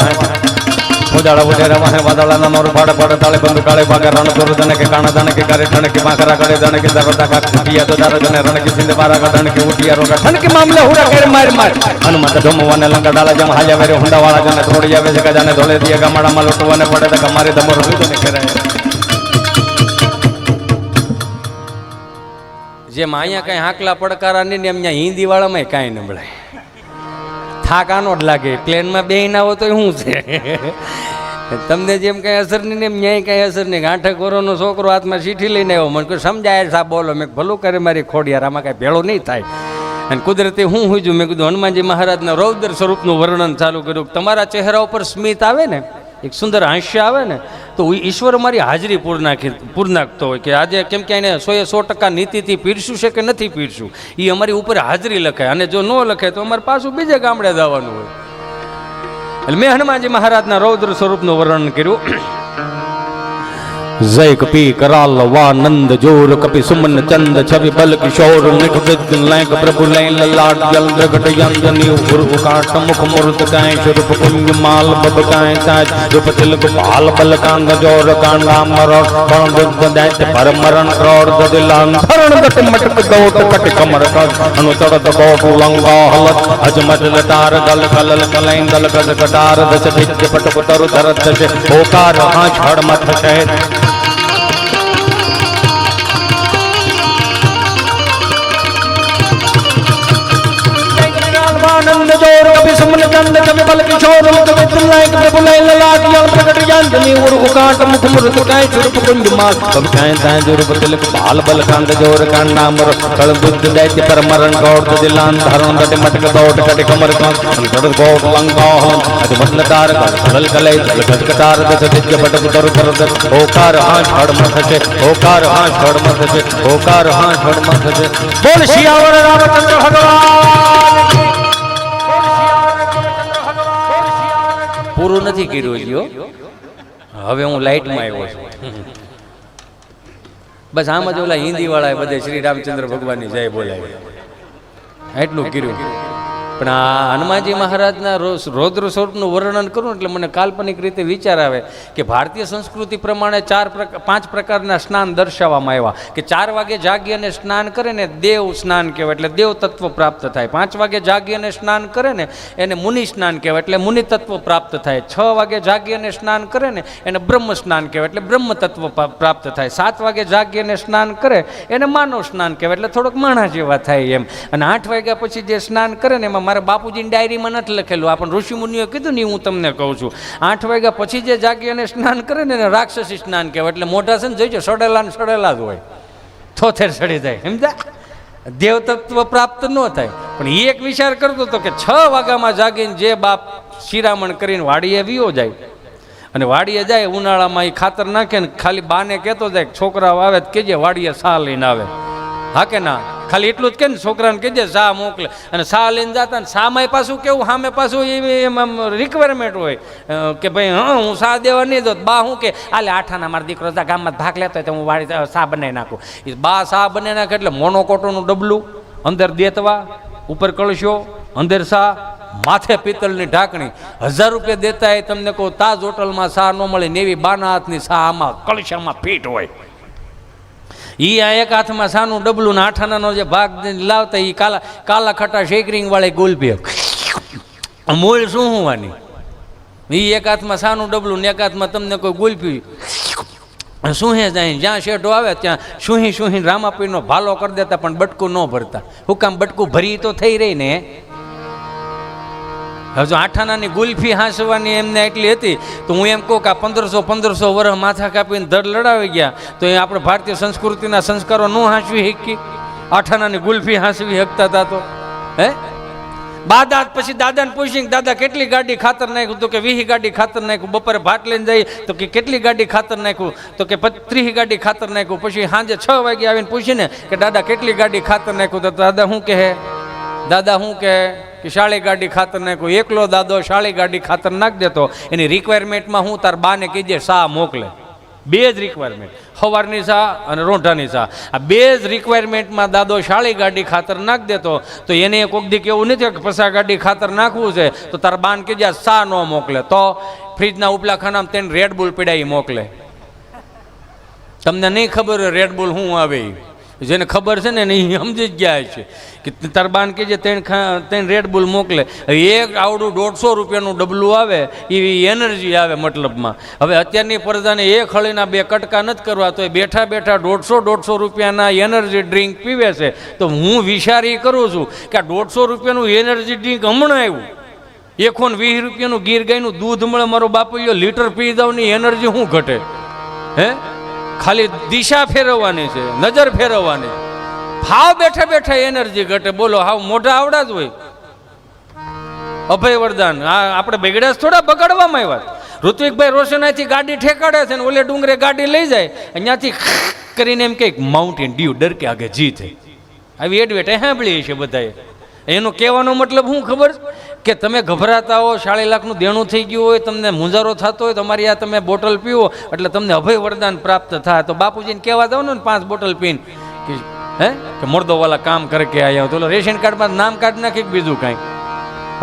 વાહે વાદળાના મોર ફાડ ફાડ તાળે બંદુ કાળે ભાગા રણ દોર જને કે કાણા દાણે કે કારે ઠણ કે પાંખરા કડે જાણે કે દરદા કા કુટિયા તો દાર જને રણ કે સિંધ મારા કા ઠણ કે ઉટિયા રોગા ઠણ કે મામલે હુડા કરે માર માર હનુમંત ધમવાને લંગડાળા જેમ હાલ્યા વેરે હુંડા વાળા જને ત્રોડિયા વે જકા જાને ધોળે દીએ ગામડામાં લૂંટવાને પડે તો કમારી ધમર રૂદો ને કરે જેમ અહીંયા કઈ હાકલા પડકારા નહીં ને એમ અહીંયા હિન્દી વાળામાં કાંઈ નબળાય. થાક આનો જ લાગે. પ્લેનમાં બેહીને આવો તો શું છે? તમને જેમ કઈ અસર નહીં ને એમ ન્યાય કઈ અસર નહીં. 8 વર્ષનો છોકરો હાથમાં ચીઠી લઈને આવ્યો. મને કહ્યું સમજાય સાહેબ બોલો. મેં ભલું કરે મારી ખોડિયાર, આમાં કાંઈ ભેળો નહીં થાય. અને કુદરતી હું હુંજું. મેં કીધું હનુમાનજી મહારાજના રૌદ્ર સ્વરૂપનું વર્ણન ચાલુ કર્યું. તમારા ચહેરા ઉપર સ્મિત આવે ને, એક સુંદર હાસ્ય આવે ને, તો ઈશ્વર મારી હાજરી પૂર્ણાખતો હોય કે આજે કેમ કે એને 100% નીતિથી પીરશું છે કે નથી પીરશું, એ અમારી ઉપર હાજરી લખે. અને જો ન લખે તો અમારે પાછું બીજે ગામડે જવાનું હોય. એટલે મેં હનુમાનજી મહારાજના રૌદ્ર સ્વરૂપનું વર્ણન કર્યું. जय कपि कराल वानंद जोर कपि सुमन चंद छवि बल किशोर निख विद लैक प्रभु लैन लाट जल जगट यंजनी उर उकाट मुख मूर्त काय स्वरूप कुंज माल बब काय ताज रूप तिलक पाल बल कांग जोर कांडा मरण पण बुद्ध दैत्य परमरण क्रोर दिलान भरण गट मटक गौट कट कमर कट अनु तड़त गौट लंगा हलत अजमत लटार गल कलल कलैन दल गज कटार दश भिज पट तरु धरत से ओकार हां छड़ मथ शहर आनंद जोर कभी सुमन चंद कभी बल किशोर कभी तुलायक प्रभु लैन लाट जल प्रकट यंजनी उर उकाट मुख मूर्त काय स्वरूप कुंज माल कभी काय ताय रूप तिलक बाल बल कांग जोर कांडा मर कल बुद्ध दैत्य परमरण गौड़ दिलान धरण दट मटक दौट कट कमर कांग गड़ गौड़ लंगा हन अज मदल तार कल कले जल गज कटार दस दिज्य बट तर कर ओकार हां छड़ मथ से ओकार हां छड़ मथ से ओकार हां छड़ मथ से बोल सियावर रामचंद्र भगवान પૂરું નથી કર્યું હજી. હવે હું લાઇટમાં આવ્યો છું. બસ આમ જ ઓલા હિન્દી વાળા બધે શ્રી રામચંદ્ર ભગવાનની જય બોલાવી એટલું કર્યું. પણ આ હનુમાનજી મહારાજના રૌદ્ર સ્વરૂપનું વર્ણન કરું એટલે મને કાલ્પનિક રીતે વિચાર આવે કે ભારતીય સંસ્કૃતિ પ્રમાણે 5 પ્રકારના સ્નાન દર્શાવવામાં આવ્યા. કે 4 વાગે જાગી અને સ્નાન કરે ને દેવ સ્નાન કહેવાય, એટલે દેવ તત્વ પ્રાપ્ત થાય. 5 વાગે જાગી અને સ્નાન કરે ને એને મુનિ સ્નાન કહેવાય, એટલે મુનિ તત્વ પ્રાપ્ત થાય. 6 વાગે જાગી અને સ્નાન કરે ને એને બ્રહ્મ સ્નાન કહેવાય, એટલે બ્રહ્મ તત્વ પ્રાપ્ત થાય. 7 વાગે જાગી અને સ્નાન કરે એને માનવ સ્નાન કહેવાય, એટલે થોડોક માણા જેવા થાય એમ. અને 8 વાગ્યા પછી જે સ્નાન કરે ને એમાં મારા બાપુજીની ડાયરીમાં નથી લખેલું, આ પણ ઋષિમુનિઓ કીધું ને હું તમને કહું છું. 8 વાગ્યા પછી જે જાગી અને સ્નાન કરે ને એને રાક્ષસી સ્નાન કહેવાય, એટલે મોઢા છે ને જોઈજો સડેલા ને સડેલા જ હોય, થોથેર સડી જાય સમજા. દેવતત્વ પ્રાપ્ત ન થાય. પણ એક વિચાર કરતો હતો કે 6 વાગ્યામાં જાગીને જે બાપ શિરામણ કરીને વાડીએ વિયો જાય અને વાડીએ જાય ઉનાળામાં એ ખાતર નાખે ને ખાલી બાને કહેતો જાય કે છોકરાઓ આવે તો કહેજે વાડીએ સા લઈને આવે. હા કે ના? ખાલી એટલું જ કે ને છોકરાને કહેજે સા મોકલે. અને સા લઈને જતા ને સામાય પાછું કેવું સામે પાછું એમ રિક્વાયરમેન્ટ હોય કે ભાઈ હું સા દેવા નહીં દો. બા શું કે આલે આઠાના મારો દીકરો ગામમાં ભાગ લેતો હોય તો હું વાડી સા બનાવી નાખું. એ બા સા બનાવી નાખે એટલે મોનોકોટોનું ડબલું, અંદર દેતવા, ઉપર કળશો, અંદર સા, માથે પિત્તળની ઢાંકણી. 1000 રૂપિયા દેતા એ તમને કહું તાજ હોટલમાં સા ન મળે ને એવી બાના હાથની સા આમાં કળશામાં ફીટ હોય. એ આ એક હાથમાં સાનું ડબલું ને આઠાનાનો જે ભાગ લાવતા એ કાલા ખટા શેકરિંગ વાળી ગુલપી મૂળ શું હોવાની. એ એક હાથમાં સાનું ડબલું ને એક હાથમાં તમને કોઈ ગુલપી સુહે જાય. જ્યાં શેઠો આવે ત્યાં સુહી રામાપીરનો ભાલો કરી દેતા પણ બટકું ન ભરતા. હું કામ? બટકું ભરી તો થઈ રહી ને. હવે જો આઠાનાની ગુલ્ફી હાંસવાની એમને એટલી હતી તો હું એમ કહું કે આ 1500 વર્ષ માથા કાપીને ધડ લડાવી ગયા તો એ આપણે ભારતીય સંસ્કૃતિના સંસ્કારો ન હાંસવી શીખી. આઠાનાની ગુલ્ફી હાંસવી શકતા હતા તો હે બાદા. પછી દાદાને પૂછીને દાદા કેટલી ગાડી ખાતર નાખ્યું? તો કે 20 ગાડી ખાતર નાખ્યું. બપોરે ભાત લઈને જઈ તો કે કેટલી ગાડી ખાતર નાખ્યું? તો કે 30 ગાડી ખાતર નાખ્યું. પછી સાંજે 6 વાગે આવીને પૂછીને કે દાદા કેટલી ગાડી ખાતર નાખ્યું? તો દાદા શું કહે? દાદા શું કહે કે 40 ગાડી ખાતર નાખ્યું. એકલો દાદો 40 ગાડી ખાતર નાખી દેતો. એની રિક્વાયરમેન્ટમાં હું તાર બાને કહીજે સા મોકલે. 2 જ રિક્વાયરમેન્ટ, સવારની સા અને રોંઢાની સા. આ 2 જ રિક્વાયરમેન્ટમાં દાદો 40 ગાડી ખાતર નાખી દેતો. તો એને કોક દી કેવું નથી કે 50 ગાડી ખાતર નાખવું છે તો તાર બાને કહીજે સા ન મોકલે. તો ફ્રીજના ઉપલા ખાનામાં તેને રેડબુલ પીડાઈ મોકલે. તમને નહીં ખબર રેડબુલ શું આવે. જેને ખબર છે ને એ સમજી જ ગયા છે કે તરબાન કે જે ત્રણ રેડબુલ મોકલે. એક આવડું 150 રૂપિયાનું ડબલું આવે એવી એનર્જી આવે મતલબમાં. હવે અત્યારની પ્રજાને એક હળીના 2 કટકા નથી કરવા તો એ બેઠા બેઠા 150 રૂપિયાના એનર્જી ડ્રિંક પીવે છે. તો હું વિચારી કરું છું કે આ 150 રૂપિયાનું એનર્જી ડ્રિંક હમણાં આવ્યું. 120 રૂપિયાનું ગીર ગાયનું દૂધ મળે. મારો બાપુ લીટર પી દઉં ની એનર્જી શું ઘટે? હે ખાલી દિશા ફેરવવાની છે, નજર ફેરવવાની. હાવ બેઠા બેઠા એનર્જી ઘટે. બોલો હાવ મોઢા આવડા જ હોય. અભય વરદાન આપણે બગડ્યા થોડા બગાડવામાં આવ્યા. ઋત્વિકભાઈ રોશનાથી ગાડી ઠેકાડે છે ને ઓલે ડુંગરે ગાડી લઈ જાય અહીંયાથી કરીને એમ કે માઉન્ટેન ડ્યુ ડર કે આગે જીત. આવી એડવેટ સાંભળી છે બધાએ. એનો કહેવાનો મતલબ શું ખબર કે તમે ગભરાતા હો, 40 લાખનું દેણું થઈ ગયું હોય, તમને મુંજારો થતો હોય, તમારી આ તમે બોટલ પીવો એટલે તમને અભય વરદાન પ્રાપ્ત થાય. તો બાપુજીને કહેવા દઉં ને 5 બોટલ પીને કે હે કે મર્દોવાલા કામ કરે કે આવ્યા તો રેશન કાર્ડમાં નામ કાઢી નાખી બીજું કાંઈ.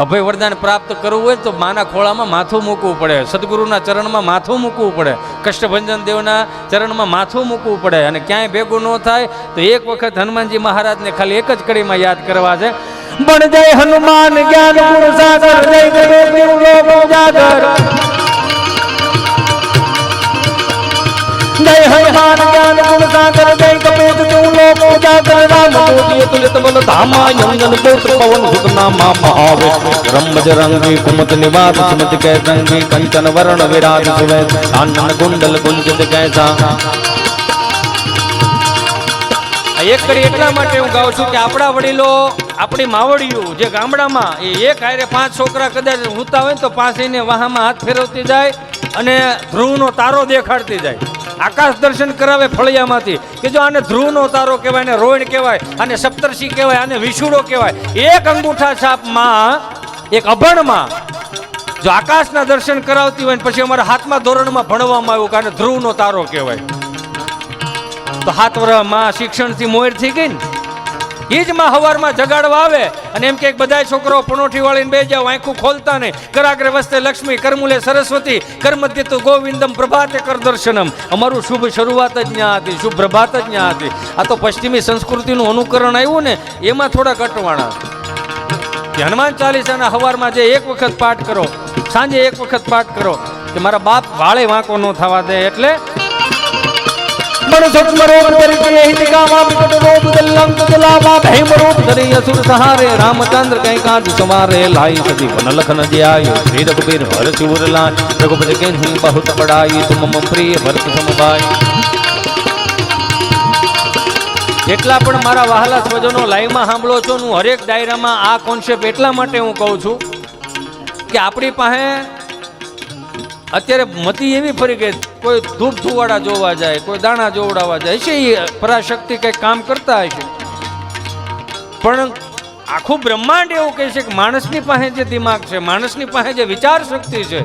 અભય વરદાન પ્રાપ્ત કરવું હોય તો માના ખોળામાં માથું મૂકવું પડે, સદગુરુના ચરણમાં માથું મૂકવું પડે, કષ્ટભંજન દેવના ચરણમાં માથું મૂકવું પડે. અને ક્યાંય ભેગું ન થાય તો એક વખત હનુમાનજી મહારાજને ખાલી એક જ કડીમાં યાદ કરવા છે. બન જય હનુમાન જ્ઞાન ગુણ સાગર, જય દેવ લોક ઉજાગર. જય હનુમાન જ્ઞાન ગુણ સાગર, જય કપીર તું લોક ઉજાગર. રામ મોદી તુલિત બલ ધામા, યંગન પુત્ર પવન સુતનામા મહાવે. રંભજ રંગી કુમત નિવાસ સુમત कै સંગી, કંચન વરણ વિરાજ સુવેદ, આનંદ કુંડલ કુંજિત કૈસા. એક કરી એટલા માટે હું ગાઉં છું કે આપણા વડીલો, આપણી માવડીઓ જે ગામડામાં એ એક હારે 5 છોકરા કદાચ હુતા હોય તો પાસેને વાહામાં હાથ ફેરવતી જાય અને ધ્રુવનો તારો દેખાડતી જાય. આકાશ દર્શન કરાવે ફળિયામાંથી કે જો આને ધ્રુવનો તારો કહેવાય, આને રોહિણ કહેવાય, આને સપ્તર્ષિ કહેવાય, આને વિષુડો કહેવાય. એક અંગૂઠા છાપમાં, એક અભણમાં જો આકાશના દર્શન કરાવતી હોય પછી અમારા 7મા ધોરણમાં ભણવામાં આવ્યું કે આને ધ્રુવનો તારો કહેવાય. તો 7 વર્ષમાં શિક્ષણથી મોર થઈ ગઈ ને. એ જ માં હવારમાં જગાડવા આવે અને એમ કે બધા છોકરાઓ પનોઠી વાળીને બે જાવ, આંખું ખોલતા નહીં. કરાગ્રે વસ્તે લક્ષ્મી, કરમૂલે સરસ્વતી, કર્મદ્યતુ ગોવિંદમ, પ્રભાતે કર દર્શનમ. અમારું શુભ શરૂઆત જ ત્યાં હતી, શુભ પ્રભાત જ ત્યાં હતી. આ તો પશ્ચિમી સંસ્કૃતિનું અનુકરણ આવ્યું ને એમાં થોડા કટવાણા. કે હનુમાન ચાલીસાના હવારમાં જે એક વખત પાઠ કરો, સાંજે એક વખત પાઠ કરો કે મારા બાપ વાળે વાંકો ન થવા દે. એટલે रामचंद्र कहीं काज सवारे, लाई सदी वन लखन जयायो, श्री रघुबीर हर चूर लाय, रघुपति के बहुत बड़ाई, तुम मम प्रिय भरत समभाई. જેટલા પણ મારા વહાલા સ્વજનો લાઈવમાં સાંભળો છો, હું હરેક ડાયરામાં આ કોન્સેપ્ટ એટલા માટે હું કહું છું કે આપણી પાસે અત્યારે મતી એવી ફરી ગઈ, કોઈ ધૂપ ધુવાડા જોવા જાય, કોઈ દાણા જોવડાવવા જાય છે, એ પરાશક્તિ કંઈક કામ કરતા હશે, પણ આખું બ્રહ્માંડ એવું કહે છે કે માણસની પાસે જે દિમાગ છે, માણસની પાસે જે વિચાર શક્તિ છે,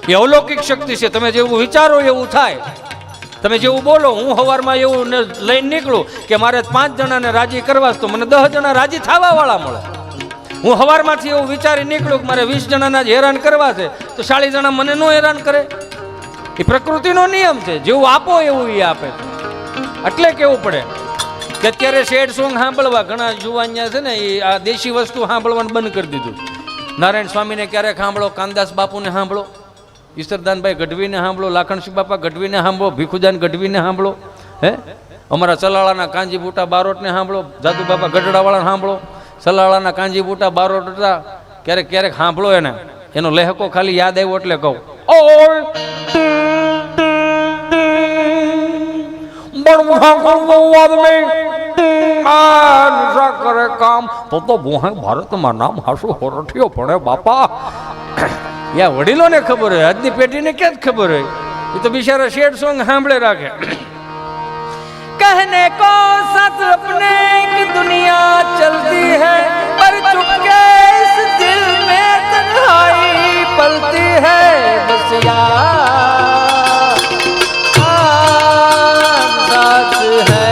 એ અલૌકિક શક્તિ છે. તમે જેવું વિચારો એવું થાય, તમે જેવું બોલો. હું સવારમાં એવું લઈને નીકળું કે મારે 5 જણાને રાજી કરવા તો મને 10 જણા રાજી થવા વાળા મળે. હું સવારમાંથી એવું વિચારી નીકળું કે મારે 20 જણાના જ હેરાન કરવા છે તો 40 જણા મને ન હેરાન કરે. એ પ્રકૃતિનો નિયમ છે, જેવું આપો એવું એ આપે. એટલે કેવું પડે કે અત્યારે સેડ સોંગ સાંભળવા ઘણા જુવાનિયા છે ને, એ આ દેશી વસ્તુ સાંભળવાનું બંધ કરી દીધું. નારાયણ સ્વામીને ક્યારેક સાંભળો, કાનદાસ બાપુને સાંભળો, ઈશ્વરદાનભાઈ ગઢવીને સાંભળો, લાખણસિંહ બાપા ગઢવીને સાંભળો, ભીખુજાન ગઢવીને સાંભળો, હે અમારા ચલાળાના કાંજી બુટા બારોટને સાંભળો, જાદુ બાપા ગઢડાવાળાને સાંભળો. ચલાળાના કાંજી બુટા બારોટ હતા, ક્યારેક ક્યારેક સાંભળો એને, એનો લહેકો ખાલી યાદ આવ્યો એટલે કહું, કરે કામ તો ભારતમાં નામ હાસુ હોરઠિયો ભણે બાપા. યા વડીલોને ખબર હોય, આજની પેઢીને ક્યાં જ ખબર હોય. એ તો બિચારા શેડ સોંગ સાંભળે રાખે. कहने को सच अपने की दुनिया चलती है, पर चुपके इस दिल में तन्हाई पलती है. बस यार साथ है.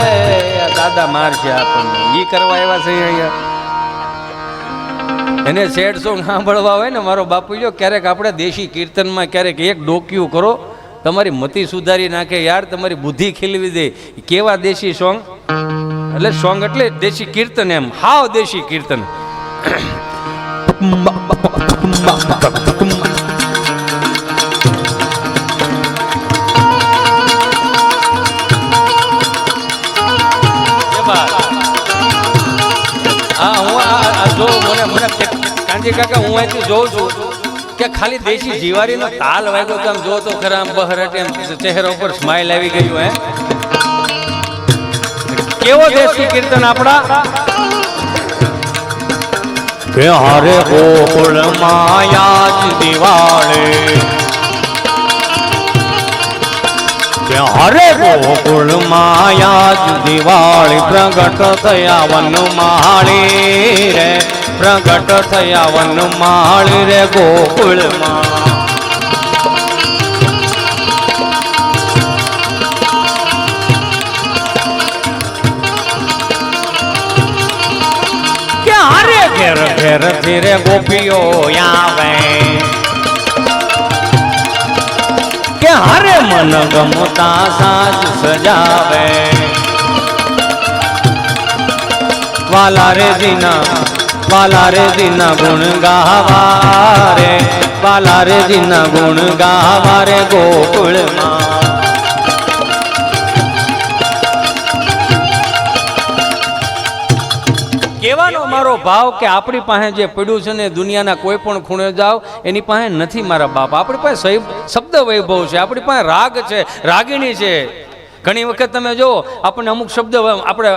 દાદા મારશે આપણને, ઈ કરવા એવા છે અહીંયા. એને સેડ સોંગ સાંભળવા હોય ને, મારો બાપુ જો ક્યારેક આપણે દેશી કીર્તનમાં ક્યારેક એક ડોક્યું કરો, તમારી મતિ સુધારી નાખે યાર, તમારી બુદ્ધિ ખીલવી દે. કેવા દેશી સોંગ, એટલે સોંગ એટલે દેશી કીર્તન, એમ હાવ દેશી કીર્તન. હા હું જો મને કાંજી કાકા, હું અહીંથી જોઉં છું કે ખાલી દેશી જીવારીનો તાલ વાગ્યો તો આમ જો તો ખરા, આમ બહરટ એમ ચહેરા ઉપર સ્માઈલ આવી ગયું. હે કેવો દેશી કીર્તન આપણા. કે હરે ગોકુળ માયા જ દિવાળે, કે હરે ગોકુળ માયા જ દિવાળી પ્રગટ થયા વન માળી રે, પ્રગટ થયા વન માળી રે ગોકુળમાં. કે હરે ઘેર ઘેર ધીરે ગોપીઓ આવે, કે હરે મન ગમતા સાજ સજાવે. વાલા રે દીના ગુણ ગાવા રે, વાલા રે દીના ગુણ ગાવા રે ગોકુળમાં. કહેવાનો મારો ભાવ કે આપણી પાસે જે પડ્યું છે ને, દુનિયાના કોઈ પણ ખૂણે જાઓ એની પાસે નથી મારા બાપ. આપણી પાસે શબ્દ વૈભવ છે, આપણી પાસે રાગ છે, રાગિણી છે. ઘણી વખત તમે જો આપણને અમુક શબ્દ, આપણે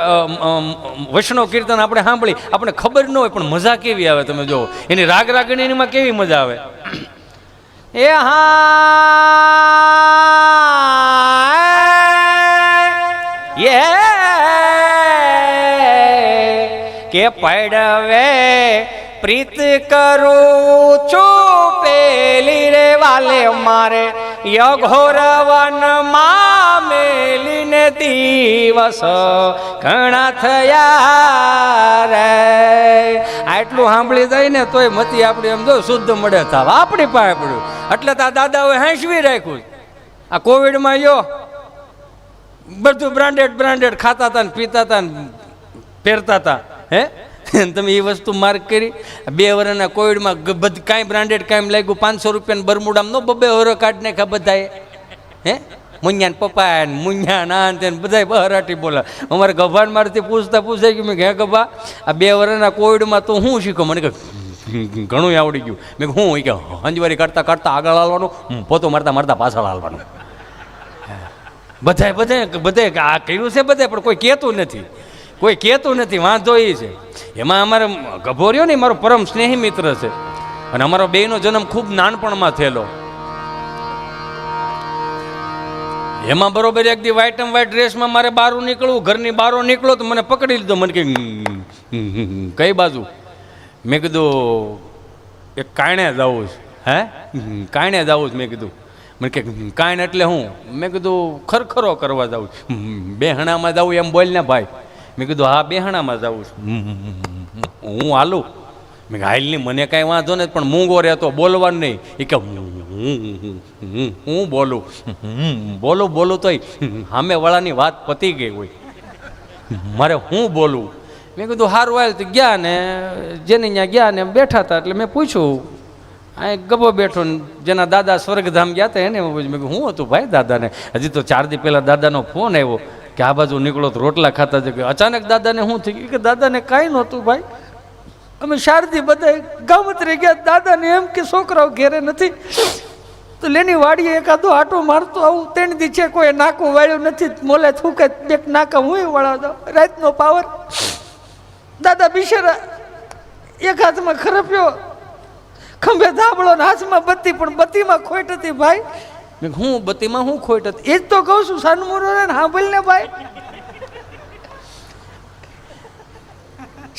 વૈષ્ણવ કીર્તન આપણે સાંભળી, આપણે ખબર ન હોય પણ મજા કેવી આવે. તમે જો એની રાગ રાગિણીમાં કેવી મજા આવે. એ હા કે પડવે પ્રીત કરું છું પેલી રે વાલે મારે, યઘોરવન માં મેલીને દિવસ ઘણા થયા રે. આટલું સાંભળી જાય ને તોય મતી આપણી એમ જો શુદ્ધ મળે થાવ આપણી પાસે પડ્યું. એટલે તો આ દાદાઓએ હાંસવી રાખ્યું. આ કોવિડમાં જો બધું બ્રાન્ડેડ ખાતા હતા ને પીતા હતા ને પહેરતા હતા. હે તમે એ વસ્તુ માર્ક કરી. 2 વર્ષના કોવિડમાં બધું કાંઈ બ્રાન્ડેડ કાંઈ લાગ્યું. 500 રૂપિયાનું બરમુડામાં નો 2 વરો કાઢી નાખ્યા બધાએ. હે મુન્યા ને પપ્પા ને મુન્યા ના ને બધા બહરાટી બોલા. અમારે ગભાન મારથી પૂછાઈ ગયું. મેં હે ગભા આ 2 વર્ષના કોવિડમાં તો હું શીખો? મને કે ઘણું આવડી ગયું. મેં હું કે હંજવારી કરતા કરતા આગળ હાલવાનું, પોતો મારતા મારતા પાછળ હાલવાનું. બધાય આ કર્યું છે બધાય, પણ કોઈ કહેતું નથી. વાંધો એ છે. એમાં અમારે ગભો રહ્યો ને મારો પરમ સ્નેહી મિત્ર છે, અને અમારો બેયનો જન્મ ખૂબ નાનપણમાં થયેલો. એમાં બરોબર એક દી વ્હાઈટ એન્ડ વ્હાઈટ ડ્રેસમાં મારે બહાર નીકળવું, ઘરની બહાર નીકળો તો મને પકડી લીધો. મને કે કઈ બાજુ? મેં કીધું એક કાણે જવું છે. હે, કાણે જવું છે? મેં કીધું. મને કે કાણ એટલે હું? મેં કીધું ખરખરો કરવા જાઉં છું. બેહણામાં જાઉં એમ બોલ ને ભાઈ. મેં કીધું હા બેહણામાં જાઉં છું. હું હાલું? મેં હાલની મને કાંઈ વાંધો નથી, પણ મૂંગો રહેતો બોલવાનું નહીં. એ કે હું બોલું તોય સામે વાળાની વાત પતી ગઈ હોય, મારે હું બોલું? મેં કીધું સારું હાલ. તો ગયા ને જેની ત્યાં ગયા ને બેઠા હતા, એટલે મેં પૂછ્યું, આ ગભો બેઠો ને જેના દાદા સ્વર્ગધામ ગયા હતા એને પૂછ્યું. મેં કીધું હું હતું ભાઈ દાદાને? હજી તો 4 દી પહેલાં દાદાનો ફોન આવ્યો કે આ બાજુ નીકળો તો રોટલા ખાતા છે. કે અચાનક દાદાને શું થઈ ગયું? કે દાદાને કાંઈ નહોતું ભાઈ, અમે શારદી બધા ગામત્રી ગયા. દાદાને એમ કે છોકરાઓ ઘેરે નથી તો લેની વાડીએ એકાદો આટો મારતો આવું. 3 દી છે કોઈ નાકું વાળ્યું નથી, મોલે થૂકે એક નાકા હું વળાવતો. રાતનો પાવર. દાદા બિચારા એક હાથમાં ખરપ્યો, ખંભે ધાબળો ને હાથમાં બત્તી, પણ બત્તીમાં ખોટ હતી ભાઈ. મેં હું બત્તીમાં હું ખોટ હતી? એ જ તો કહું છું સાનમુરો ને સાંભળ ને ભાઈ.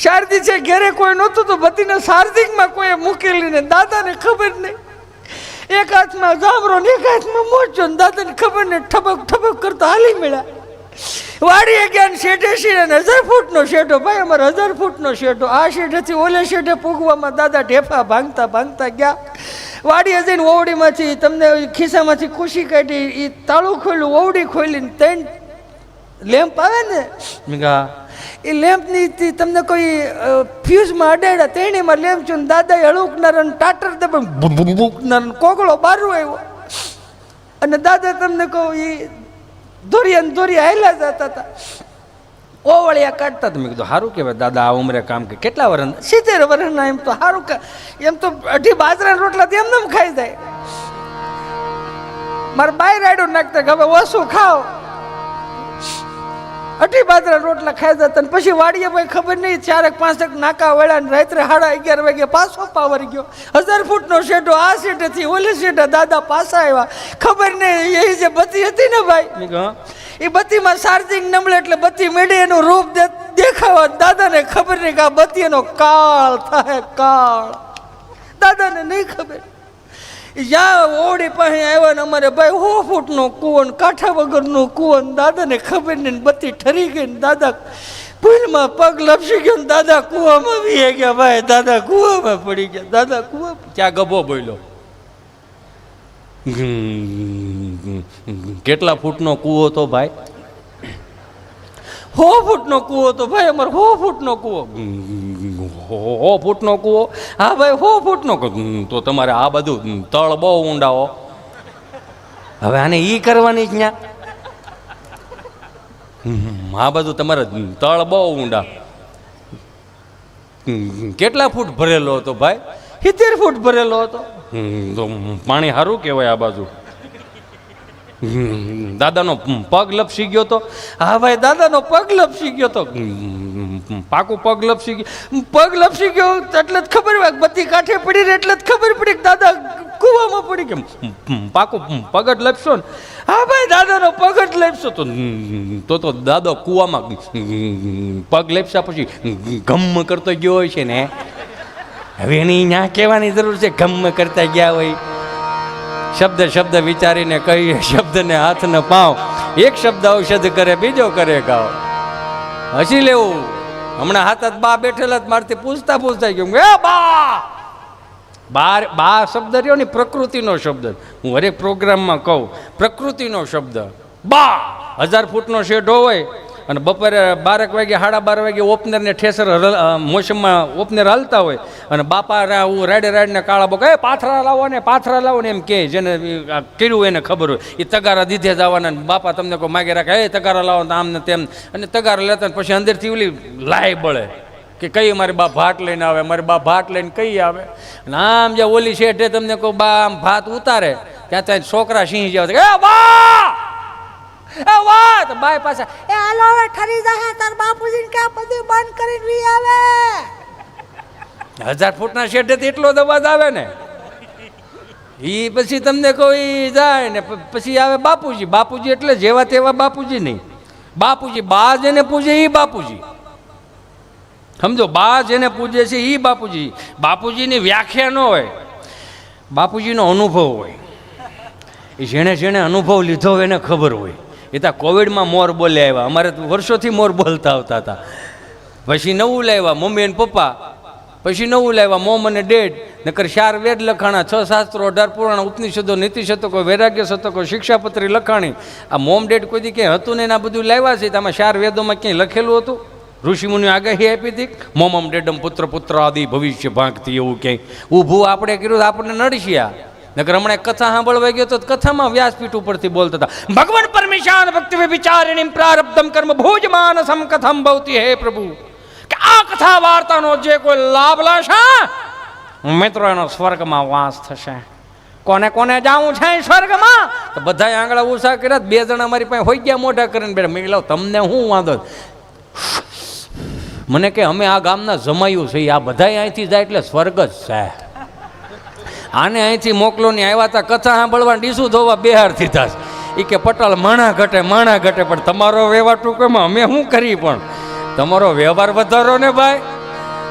શારદી છે ઘેરે કોઈ નહોતું તો બત્તીને શારદીમાં કોઈ મૂકેલી ને દાદાને ખબર નહીં. એક હાથમાં જામરો ને એક હાથમાં મોજો ને દાદાને ખબર ને ઠબક ઠબક કરતા હાલી મળ્યા. વાડીએ ગયા શેઠે શીરે 1000 ફૂટનો શેઠો ભાઈ, અમારે 1000 ફૂટનો શેઠો. આ શેઠેથી ઓલે શેઠે પૂગવામાં દાદા ઢેફા ભાંગતા ભાંગતા ગયા. વાડીએ જઈને ઓવડીમાંથી તમને ખિસ્સામાંથી ખુશી કાઢી, એ તાળું ખોલ્યું, ઓવડી ખોલી ને 3 લેમ્પ આવે ને, એ લેમ્પની તમને કોઈ ફ્યુઝમાં અડાડ્યા, તેણીમાં લેમ્પ છું. દાદાએ હળુકનાર ટાટર દબાણ કોગળો બારું આવ્યો, અને દાદા તમને કહું એ દોરિયા હાલ્યા જતા હતા, ઓવળિયા કાઢતા હતા. મેં કીધું સારું કહેવાય દાદા આ ઉંમરે કામ કે. કેટલા વર્ષ? 70 વર્ષના. એમ તો સારું કે, એમ તો 2 બાજરાના રોટલા એમને ખાઈ જાય. મારે બાય રાયડો નાખતા કે હવે ઓછું ખાઓ. 2 બાજરા રોટલા ખાઈ જતા. પછી વાડીએ ભાઈ ખબર નહીં 4-5 નાકા વળ્યા ને રાત્રે 11:30 વાગે પાછો પાવર ગયો. 1000 ફૂટનો શેઠો આ શેઠેથી ઓલી શેઠે દાદા પાછા આવ્યા. ખબર નહીં એ જે બત્તી હતી ને ભાઈ, એ બત્તીમાં ચાર્જિંગ નમળે એટલે બત્તી મેળે એનું રૂપ દેખાવા. દાદાને ખબર નહીં કે આ બત્તી એનો કાળ થાય, કાળ. દાદાને નહીં ખબર. જ્યાં ઓડી પાસે આવ્યા ને અમારે ભાઈ 100 ફૂટનો કૂવો ને કાંઠા વગરનો કૂવો ને દાદાને ખબર નહીં. બત્તી ઠરી ગઈ ને દાદા ભૂલમાં પગ લપસી ગયો ને દાદા કૂવામાં વી ગયા ભાઈ. દાદા કૂવામાં પડી ગયા. દાદા કૂવા ત્યાં ગભો બોલ્યો. કેટલા ફૂટનો કૂવો તો ભાઈ? 100 ફૂટનો કૂવો તો ભાઈ અમારે. 100 ફૂટનો કૂવો. 100 ફૂટનો કૂવો? હા ભાઈ 100 ફૂટનો. તો તમારે આ બધું તળ બહુ ઊંડાઓ. હવે આને ઈ કરવાની જ ન્યા. આ બધું તમારે તળ બહુ ઊંડા. કેટલા ફૂટ ભરેલો હતો ભાઈ? 70 ફૂટ ભરેલો હતો. તો પાણી સારું કહેવાય આ બાજુ. દાદાનો પગ લપસી ગયો તો? હા ભાઈ દાદાનો પગ લપસી ગયો તો. પાકું પગ લપસી ગયો? પગ લપસી ગયો એટલે જ ખબર હોય, બત્તી કાંઠે પડી રહી એટલે જ ખબર પડી કે દાદા કૂવામાં પડી. કેમ પાકું પગ જ લપસો ને? હા ભાઈ દાદાનો પગ જ લપસો તો દાદો કૂવામાં પગ લપસ્યા પછી ગમ કરતો ગયો હોય છે ને. હવે એની ન્યા કહેવાની જરૂર છે ગમ કરતા ગયા હોય. શબ્દ વિચારીને કહીએ, શબ્દને હાથ ન પાવ. એક શબ્દ ઔષધ કરે, બીજો કરે ગાવ. હસી લેવું. હમણાં હાથ બા બેઠેલા જ મારથી પૂછતા ગયું એ બા શબ્દ રહ્યો ને પ્રકૃતિનો શબ્દ. હું હરેક પ્રોગ્રામમાં કહું પ્રકૃતિનો શબ્દ. બા 1000 ફૂટનો શેઢો હોય અને બપોરે 12 વાગે 12:30 વાગે ઓપનરને ઠેસર મોસમમાં ઓપનર હાલતા હોય અને બાપા રાડે કાળા બોકા પાથરા લાવો ને એમ કહે. જેને કર્યું એને ખબર હોય. એ તગારા દીધે જવાના. બાપા તમને કોઈ માગે રાખે એ તગારા લાવો આમ ને તેમ, અને તગારા લેતા પછી અંદરથી ઓલી લાય બળે કે કઈ મારી બા ભાત લઈને આવે, મારી બા ભાત લઈને કઈ આવે. અને આમ જે ઓલી શેઠે તમને કહું બા આમ ભાત ઉતારે ત્યાં છોકરા સિંહ જેવા બા એ વાત બાય પાછા એ હાલો હવે ઠરી જાય તાર બાપુજીને ક્યાં બધું બંધ કરીને વી આવે 1000 ફૂટના શેઢે એટલો જ અવાજ આવે ને ઈ પછી તમને કોઈ જાય ને પછી આવે બાપુજી બાપુજી એટલે જેવા તેવા બાપુજી નહીં બાપુજી બા જેને પૂજે ઈ બાપુજી સમજો બા જેને પૂજે છે ઈ બાપુજી બાપુજીની વ્યાખ્યા ન હોય બાપુજીનો અનુભવ હોય એ જેણે જેણે અનુભવ લીધો હોય એને ખબર હોય એ ત્યાં કોવિડમાં મોર બોલે આવ્યા અમારે તો વર્ષોથી મોર બોલતા આવતા હતા પછી નવું લાવ્યા મમ્મી અને પપ્પા પછી નવું લાવ્યા મોમ અને ડેડ નકર 4 વેદ લખાણા 6 શાસ્ત્રો 18 પુરાણ ઉપનિષદો નીતિ શતકો વૈરાગ્ય શતકો શિક્ષાપત્રી લખાણી આ મોમ ડેડ કોઈ દી ક્યાંય હતું ને એના બધું લાવ્યા છે આમાં 4 વેદોમાં ક્યાંય લખેલું હતું ઋષિમુનિઓ આગાહી આપી હતી મોમમ ડેડમ પુત્ર પુત્ર આદિ ભવિષ્ય ભાંગતી એવું ક્યાંય ઊભું આપણે કર્યું આપણને નડશિયા નકર હમણાં એક કથા સાંભળવા ગયો તો કથામાં વ્યાસપીઠ ઉપરથી બોલતા હતા ભગવાન પરમેશાન ભક્તિ વિચારિણીમ પ્રારબ્ધમ કર્મ ભોજમાનસમ કથમ ભવતી હે પ્રભુ કે આ કથા વાર્તાનો જે કોઈ લાભ લેશે મિત્રો એનો સ્વર્ગમાં વાસ થશે કોને કોને જાવું છે સ્વર્ગમાં તો બધા આંગળા ઉષા કર્યા 2 જણા મારી પાસે હોઈ ગયા મોઢા કરીને બેઠા મેં કીધું તમને હું વાંધો મને કે અમે આ ગામના જમાયું છે આ બધા અહીંથી જાય એટલે સ્વર્ગ જ છે આને અહીંથી મોકલો ની આવ્યા હતા કથા સાંભળવા ડીસું ધોવા બિહાર થીધા એ કે પટાલ માણા ઘટે પણ તમારો વ્યવહાર ટૂંકમાં અમે શું કરી પણ તમારો વ્યવહાર વધારો ને ભાઈ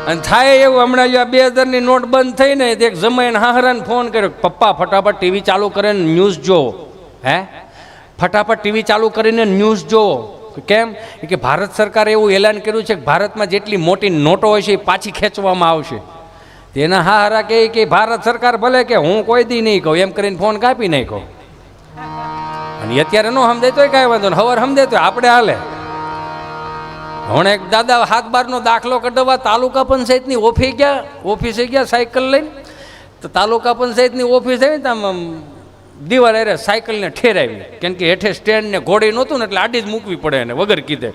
અને થાય એવું હમણાં 2000ની નોટ બંધ થઈ ને એક જમાઈને હાહરાને ફોન કર્યો પપ્પા ફટાફટ ટીવી ચાલુ કરીને ન્યૂઝ જોવો હે ફટાફટ ટીવી ચાલુ કરીને ન્યૂઝ જોવો કેમ કે ભારત સરકારે એવું એલાન કર્યું છે કે ભારતમાં જેટલી મોટી નોટો હોય છે એ પાછી ખેંચવામાં આવશે તેના હારા કે ભારત સરકાર ભલે કે હું કોઈ દી નહીં કહું એમ કરીને ફોન કાપી નાખ્યો અને અત્યારે ન સમજાય તોય કાંઈ વાંધો ને હવાર સમજાય તો આપણે હાલે હમણાં એક દાદા 7/12નો દાખલો કઢાવવા તાલુકા પંચાયતની ઓફિસે ગયા સાયકલ લઈને તો તાલુકા પંચાયતની ઓફિસ આવી ને આમ દિવાલ અરે સાયકલને ઠેરાવી કેમ કે હેઠે સ્ટેન્ડ ને ઘોડી નહોતું ને એટલે આડી જ મૂકવી પડે એને વગર કીધે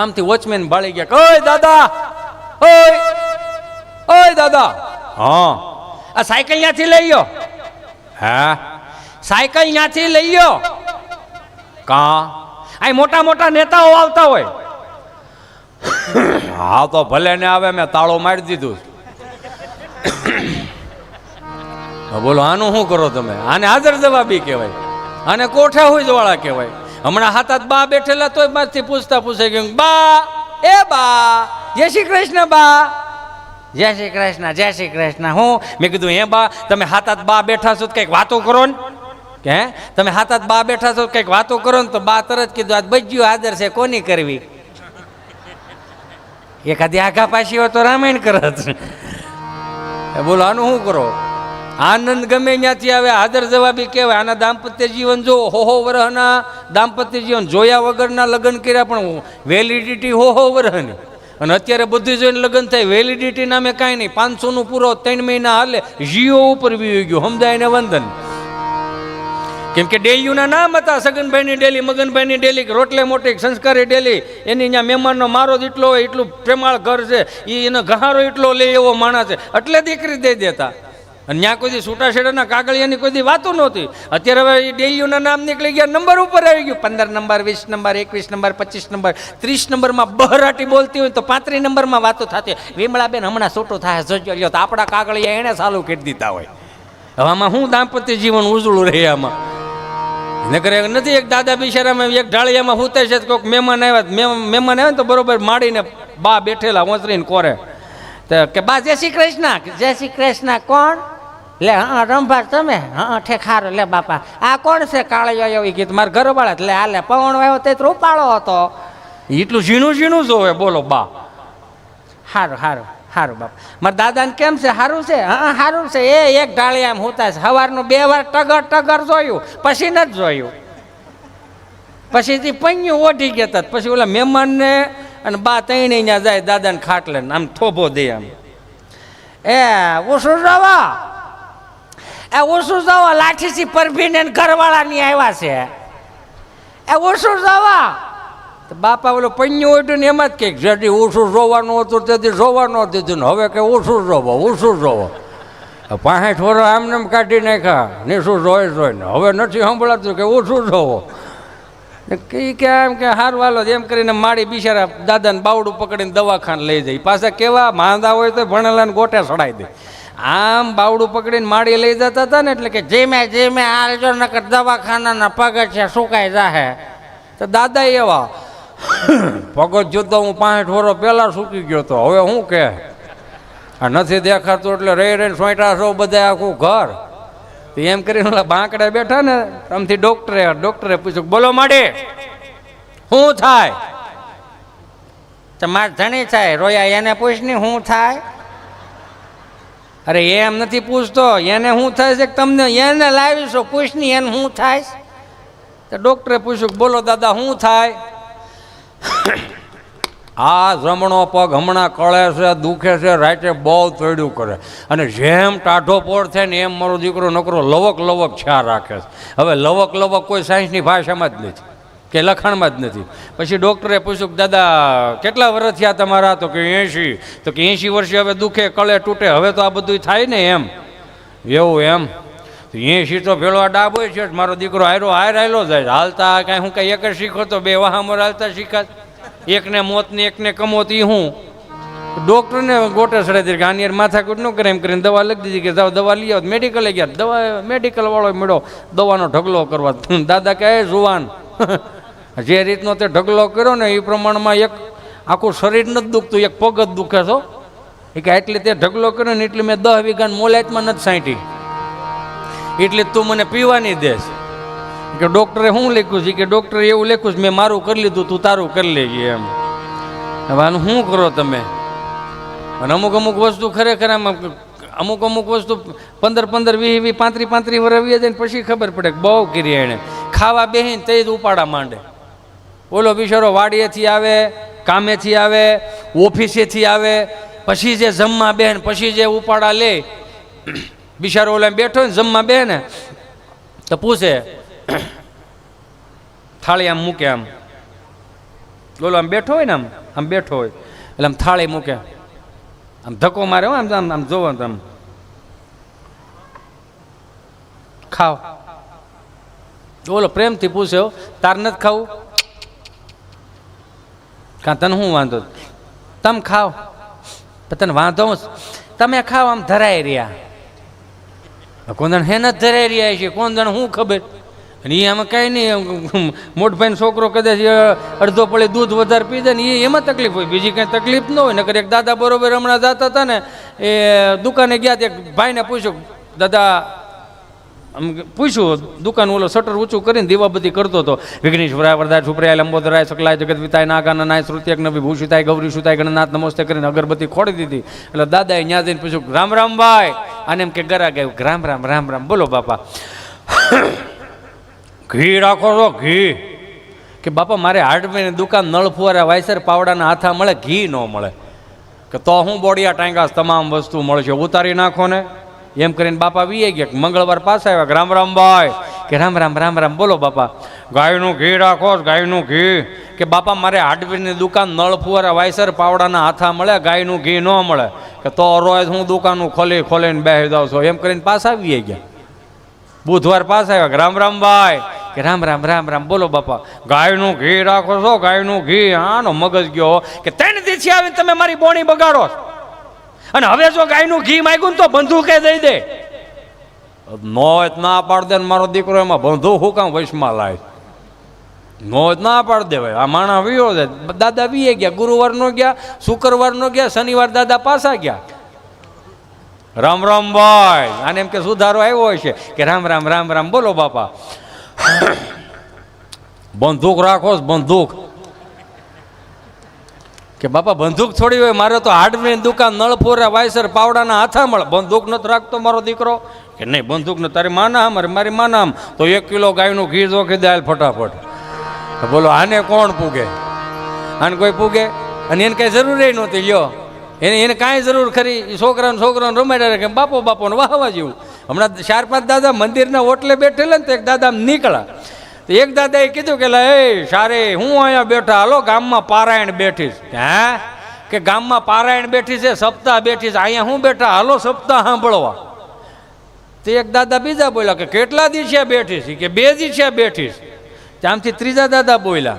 આમથી વોચમેન ભાળી ગયા ઓય દાદા ઓય દાદા હા આ સાયકલ ત્યાંથી લઈ ગયો હા સાયકલ ત્યાંથી લઈ ગયો કા આ મોટા મોટા નેતાઓ આવતા હોય હા તો ભલે ને આવે મેં તાળો મારી દીધું બોલો આનું શું કરો તમે આને હાજર જવાબી કહેવાય આને કોઠા હોય વાળા કહેવાય હમણાં હાથ બા બેઠેલા તોય બાથી પૂછતા પૂછે કે બા જય શ્રી કૃષ્ણ બા જય શ્રી કૃષ્ણ હું મેં કીધું હે બા તમે હાથ બા બેઠા છો કંઈક વાતો કરો ને કે હે તમે હાથ બા બેઠા છો કંઈક વાતો કરો ને તો બા તરત કીધું આજ બજ્યું હાજર છે કોની કરવી એકાદી આઘા પાછી હોય તો રામાયણ કરત બોલો આનું શું કરો આનંદ ગમે ત્યાંથી આવે હાજર જવાબી કહેવાય આના દાંપત્ય જીવન જો હો વરહના દાંપત્ય જીવન જોયા વગરના લગ્ન કર્યા પણ વેલિડિટી હો વરહની અને અત્યારે બધું જોઈને લગ્ન થાય વેલિડિટી નામે કાંઈ નહીં 500નું પૂરો 3 મહિના હાલે જીઓ ઉપર વી ગયું સમજાય ને વંદન કેમ કે ડેલીના નામ હતા સગનભાઈની ડેલી મગનભાઈની ડેલી રોટલે મોટી સંસ્કારી ડેલી એની ત્યાં મહેમાનનો મારો જ એટલો હોય એટલું પ્રેમાળ ઘર છે એનો ગહારો એટલો લે એવો માણસ છે એટલે દીકરી દઈ દેતા અને ત્યાં કોઈ છૂટાછેડાના કાગળિયાની કોઈ વાતો નહોતી અત્યારે હવે એ ડેલીઓના નામ નીકળી ગયા નંબર ઉપર આવી ગયું 15 નંબર 20 નંબર 21 નંબર 25 નંબર 30 નંબરમાં બહરાટી બોલતી હોય તો 35 નંબરમાં વાતો થતી વિમળાબેન હમણાં છૂટું થાય જોજો લ્યો તો આપણા કાગળિયા એને ચાલુ કરી દીધા હોય હવે આમાં શું દાંપત્ય જીવન ઉજળું રહે આમાં નકર નથી એક દાદા બિચારામાં એક ઢાળિયામાં હુતે છે કોઈક મહેમાન આવ્યા ને તો બરોબર માડીને બા બેઠેલા ઓસરીને કોરે તો કે બા જય શ્રી કૃષ્ણ કોણ લે હા રંભા તમે હા ઠેખારો લે બાપા આ કોણ છે કાળિયો એવું ગીત મારા ઘરવાળા એટલે હાલે પવન આવ્યો તે રૂપાળો હતો એટલું ઝીણું જોવે બોલો બા સારું બાપા મારા દાદાને કેમ છે સારું છે હા સારું છે એ એક ઢાળિયા એમ હોતા છે સવારનું 2 વાર ટગર જોયું પછી નથી જોયું પછીથી પૈયું ઓઢી ગયા પછી ઓલા મહેમાનને અને બા તઈને ત્યાં જાય દાદાને ખાટલે આમ થોભો દે આમ ઓછું જવા લાઠીથી પરભીને ઘરવાળાની આવ્યા છે ઓછું જવા બાપા ઓલો પૈયું ઓઢ્યું ને એમાં જ કંઈક જેથી ઓછું જોવાનું હતું તેથી જોવા ન દીધું ને હવે કે ઓછું જોવો 65 વર્ષ આમને કાઢી નાખ્યા ને શું જોઈને હવે નથી સંભળાતું કે ઓછું જોવો કે એમ કે હારું હાલો એમ કરીને માડી બિચારા દાદાને બાવડું પકડીને દવાખાને લઈ જાય. પાછા કેવા માંદા હોય તો ભણેલાને ગોટે ચડાવી દે. આમ બાવડું પકડીને માડી લઈ જતા હતા ને એટલે કે જેમે હાલજો નકર દવાખાનાના પગથિયા સુકાઈ જાહે. તો દાદા એવા પગત જોતો હું 65 વર્ષ પહેલા સૂકી ગયો તો હવે શું કે આ નથી દેખાતું એટલે રહીને સોંટા છો બધા આખું ઘર. તો એમ કરીને ઓલા બાંકડા બેઠા ને આમથી ડોક્ટરે પૂછ્યું બોલો માડી શું થાય? તમારે ધણી થાય રોયા એને પૂછ ને શું થાય? અરે એમ નથી પૂછતો એને શું થાય છે તમને એને લાવીશો પૂછ ની એને શું થાય? તો ડોક્ટરે પૂછ્યું બોલો દાદા શું થાય? આ જમણો પગ હમણાં કળે છે દુખે છે રાતે બહુ તોડ્યું કરે અને જેમ ટાઢો પોળ થાય ને એમ મારો દીકરો નકરો લવક લવક છા રાખે છે. હવે લવક લવક કોઈ સાયન્સની ભાષામાં જ નથી કે લખાણમાં જ નથી. પછી ડૉક્ટરે પૂછ્યું કે દાદા કેટલા વર્ષ થયા તમારા? તો કે 80. તો કે 80 વર્ષે હવે દુખે કળે તૂટે હવે તો આ બધું થાય ને એમ એવું એમ 80 તો ભેળો ડાબ હોય છે મારો દીકરો હાયલો જાય હાલતા કાંઈ હું કાંઈ એક જ શીખો તો બે વાહામાં હાલતા શીખાત એકને મોત ને એકને કમોત એ હું ડૉક્ટરને ગોટે ચડાવી દીધી કે આની માથાકૂટ ન કરે એમ કરીને દવા લખી દીધી કે જાઓ દવા લઈ આવો. મેડિકલે ગયા દવા મેડિકલ વાળો મળ્યો દવાનો ઢગલો કરવા. દાદા કહે જુવાન જે રીતનો તે ઢગલો કર્યો ને એ પ્રમાણમાં એક આખું શરીર નથી દુખતું એક પગ જ દુખે છો. એ કે એટલે તે ઢગલો કર્યો ને એટલે મેં 10 વીઘાને મોલાયતમાં નથી સાંટી એટલે તું મને પીવાની દેશ. કે ડૉક્ટરે શું લખ્યું છે? કે ડૉક્ટરે એવું લખ્યું છે મેં મારું કરી લીધું તું તારું કરી લેજે એમ. હવે આનું શું કરો તમે? અને અમુક વસ્તુ ખરેખર આમાં અમુક વસ્તુ 15 20 35 વર્ષ વી જાય ને પછી ખબર પડે કે બહુ કરી એણે ખાવા બેહીને તે જ ઉપાડા માંડે. ઓલો બિચારો વાડીએથી આવે કામેથી આવે ઓફિસેથી આવે પછી જે જમવા બેન પછી જે ઉપાડા લે બિચારો ઓલા બેઠો ને જમવા બે ને તો પૂછે થાળી આમ મૂકે આમ બોલો આમ બેઠો હોય ને આમ બેઠો હોય એટલે આમ થાળી મૂકે આમ ધક્કો મારે આમ આમ આમ જોવો આમ ખાઓ. બોલો પ્રેમથી પૂછ્યો તાર નથી ખાવું? કાં તને શું વાંધો? તમે ખાઓ તને વાંધો તમે ખાઓ આમ ધરાઈ રહ્યા. કોણ હે નથી ધરાઈ રહ્યા છે કોણ જણ શું ખબર? અને એ આમાં કાંઈ નહીં મોટભાઈનો છોકરો કદાચ અડધો પડે દૂધ વધારે પી દે ને એમાં તકલીફ હોય બીજી કાંઈ તકલીફ ન હોય. નકર એક દાદા બરોબર હમણાં જતા હતા ને એ દુકાને ગયા એક ભાઈને પૂછ્યું દાદા આમ પૂછ્યું દુકાન ઓલો શટર ઊંચું કરીને દીવાબત્તી કરતો હતો વિઘ્નેશ્વરાય વરદાય સુપ્રિયાય લંબોદરાય શકલાય જગત વિતાય નાગાના નાય શ્રુતિયક નવી ભૂષિતાય ગૌરી સુતાય ગણનાથ નમસ્તે કરીને અગરબત્તી ખોડી દીધી. એટલે દાદાએ ત્યાં જઈને પૂછ્યું રામ રામ ભાઈ આને એમ કે ગરા ગયું રામ રામ રામ રામ બોલો બાપા ઘી રાખો છો ઘી? કે બાપા મારે હાર્ડવેરની દુકાન નળ ફુવારા વાયસર પાવડાના હાથા મળે ઘી ન મળે. કે તો હું બોડિયા ટાંગાસ તમામ વસ્તુ મળશે ઉતારી નાખો ને એમ કરીને બાપા વીએ ગયા. મંગળવાર પાસે આવ્યા રામ રામ ભાઈ કે રામ રામ રામ રામ બોલો બાપા ગાયનું ઘી રાખો ગાયનું ઘી? કે બાપા મારે હાર્ડવેરની દુકાન નળ ફુવારા વાયસર પાવડાના હાથા મળે ગાયનું ઘી ન મળે. કે તો રોજ હું દુકાનું ખોલીને બેસી જાઉં છું એમ કરીને પાછા આવીએ ગયા. બુધવાર પાસે આવ્યા રામ રામ ભાઈ કે રામ રામ રામ રામ બોલો બાપા ગાયનું ઘી રાખો છો ગાયનું ઘી? આનો મગજ ગયો કે 3 દિવસથી આવીને તમે મારી બોણી બગાડો અને હવે જો ગાયનું ઘી માંગ્યું ને તો બંદૂકે દઈ દે. નોજ ના પાડ દે મારો દીકરો એમાં બંદૂક હું કામ વૈશમાં લાય નોજ ના પાડ દે ભાઈ. આ માણા વીયો છે દાદા વીએ ગયા ગુરુવાર નો ગયા શુક્રવાર નો ગયા શનિવાર દાદા પાછા ગયા. રામ રામ ભાઈ આને એમ કે સુધારો આવ્યો હોય છે કે રામ રામ રામ રામ બોલો બાપા બંદૂક રાખો બંદૂક? કે બાપા બંદૂક થોડી હોય મારે તો હાર્ડવેરની દુકાન નળફોરા વાયસર પાવડાના હાથા મળે બંદૂક નથી રાખતો મારો દીકરો? કે નહીં બંદૂક ને તારી માના અમારે મારી માના આમ તો 1 કિલો ગાયનું ઘી જોખી દે ફટાફટ. બોલો આને કોણ પૂગે? આને કોઈ પૂગે? અને એને કઈ જરૂર નહોતી લ્યો એને કાંઈ જરૂર ખરી? છોકરાને રમાડ્યા કે બાપો બાપોને વાહવા જેવું. હમણાં 4-5 દાદા મંદિરના ઓટલે બેઠેલા ને તો એક દાદા નીકળ્યા તો એક દાદાએ કીધું કે એ સારે હું અહીંયા બેઠા હાલો ગામમાં પારાયણ બેઠીશ. હે કે ગામમાં પારાયણ બેઠી છે સપ્તાહ બેઠી છે અહીંયા હું બેઠા હાલો સપ્તાહ સાંભળવા. તે એક દાદા બીજા બોલ્યા કે કેટલા દિવસે બેઠીશ? કે 2 દિવસે બેઠીશ. ત્યાંથી ત્રીજા દાદા બોલ્યા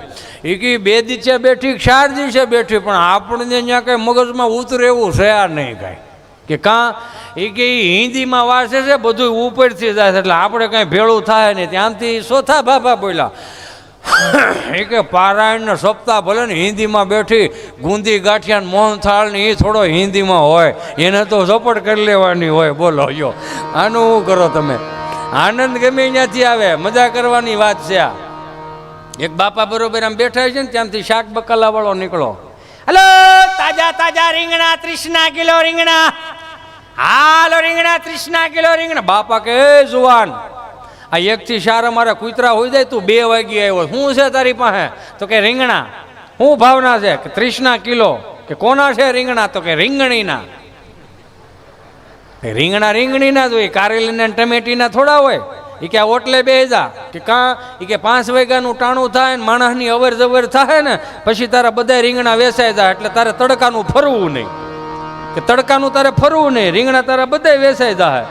એ કે 2 દિવસે બેઠી 4 દિવસે બેઠી પણ આપણને ત્યાં કંઈ મગજમાં ઉતરે એવું છે આ નહીં કાંઈ કે કાં એ કે હિન્દીમાં વાંચે છે બધું ઉપરથી જાય છે એટલે આપણે કાંઈ ભેળું થાય નહીં. ત્યાંથી ચોથા બાબા બોલ્યા એ કે પારાયણનો સપ્તાહ ભલે ને હિન્દીમાં બેઠી ગુંદી ગાંઠિયા ને મોહનથાળ ને એ થોડો હિન્દીમાં હોય એને તો ઝપટ કરી લેવાની હોય. બોલો યો આનું શું કરો તમે? આનંદ ગમે ત્યાંથી આવે, મજા કરવાની વાત છે આ. એક બાપા બરોબર આમ બેઠા છે ને ત્યાંથી શાક બકાલા વાળો નીકળો, હલો તાજા તાજા રીંગણા 30 કિલો રીંગણા, હાલો રીંગણા 30 કિલો રીંગણા. બાપા કે એ જુવાન આ 1 થી 4 અમારા કૂતરા હોય જાય, તું 2 વાગ્યે આવ્યો, શું છે તારી પાસે? તો કે રીંગણા. શું ભાવના છે? કે 30 કિલો. કે કોના છે રીંગણા? તો કે રીંગણીના. રીંગણા રીંગણીના જ હોય, કારેલીના ટમેટીના થોડા હોય. એ કે આ ઓટલે બે જા કે કાં એ કે 5 વાગ્યાનું ટાણું થાય ને માણસની અવર જવર થાય ને પછી તારા બધા રીંગણા વેચાઈ જાય એટલે તારે તડકાનું ફરવું નહીં, કે તડકાનું તારે ફરવું નહીં, રીંગણા તારા બધા વેચાઈ જાય.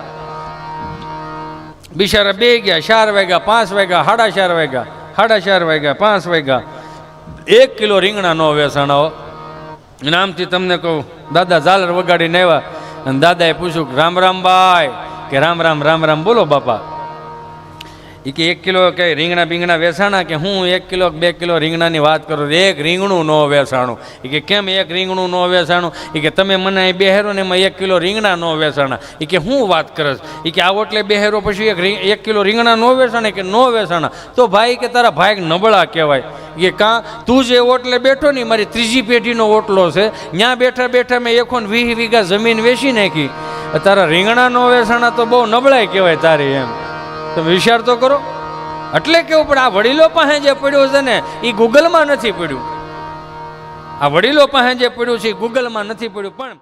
બિચારા બે ગયા, 4 વાગ્યા, 5 વાગ્યા, 4:30 વાગ્યા, 4:30 વાગ્યા, 5 વાગ્યા, 1 કિલો રીંગણા નો વેચાણો. નામથી તમને કહું, દાદા ઝાલર વગાડીને આવ્યા અને દાદાએ પૂછ્યું રામ રામ ભાઈ, કે રામ રામ રામ રામ બોલો બાપા. એ કે 1 કિલો કે રીંગણા બીંગણા વેચાણા? કે હું 1 કિલો 2 કિલો રીંગણાની વાત કરું, એક રીંગણું ન વેચાણું. એ કે કેમ એક રીંગણું ન વેચાણું? એ કે તમે મને અહીં બેહેરો ને એમાં 1 કિલો રીંગણા ન વેચાણા. એ કે હું વાત કરસ? એ કે આવો એટલે બેહેરો પછી 1 કિલો રીંગણા ન વેચાણા? કે ન વેચાણા. તો ભાઈ કે તારા ભાઈ નબળા કહેવાય. કે કાં તું જે ઓટલે બેઠો ને મારી 3જી પેઢીનો ઓટલો છે, ત્યાં બેઠા બેઠા મેં 120 વીઘા જમીન વેચી નાખી, તારા રીંગણા ન વેચાણા તો બહુ નબળાઈ કહેવાય તારી. એમ તમે વિચાર તો કરો. એટલે કેવું પડે આ વડીલો પાસે જે પડ્યું છે ને એ ગૂગલમાં નથી પડ્યું. આ વડીલો પાસે જે પડ્યું છે એ ગૂગલમાં નથી પડ્યું. પણ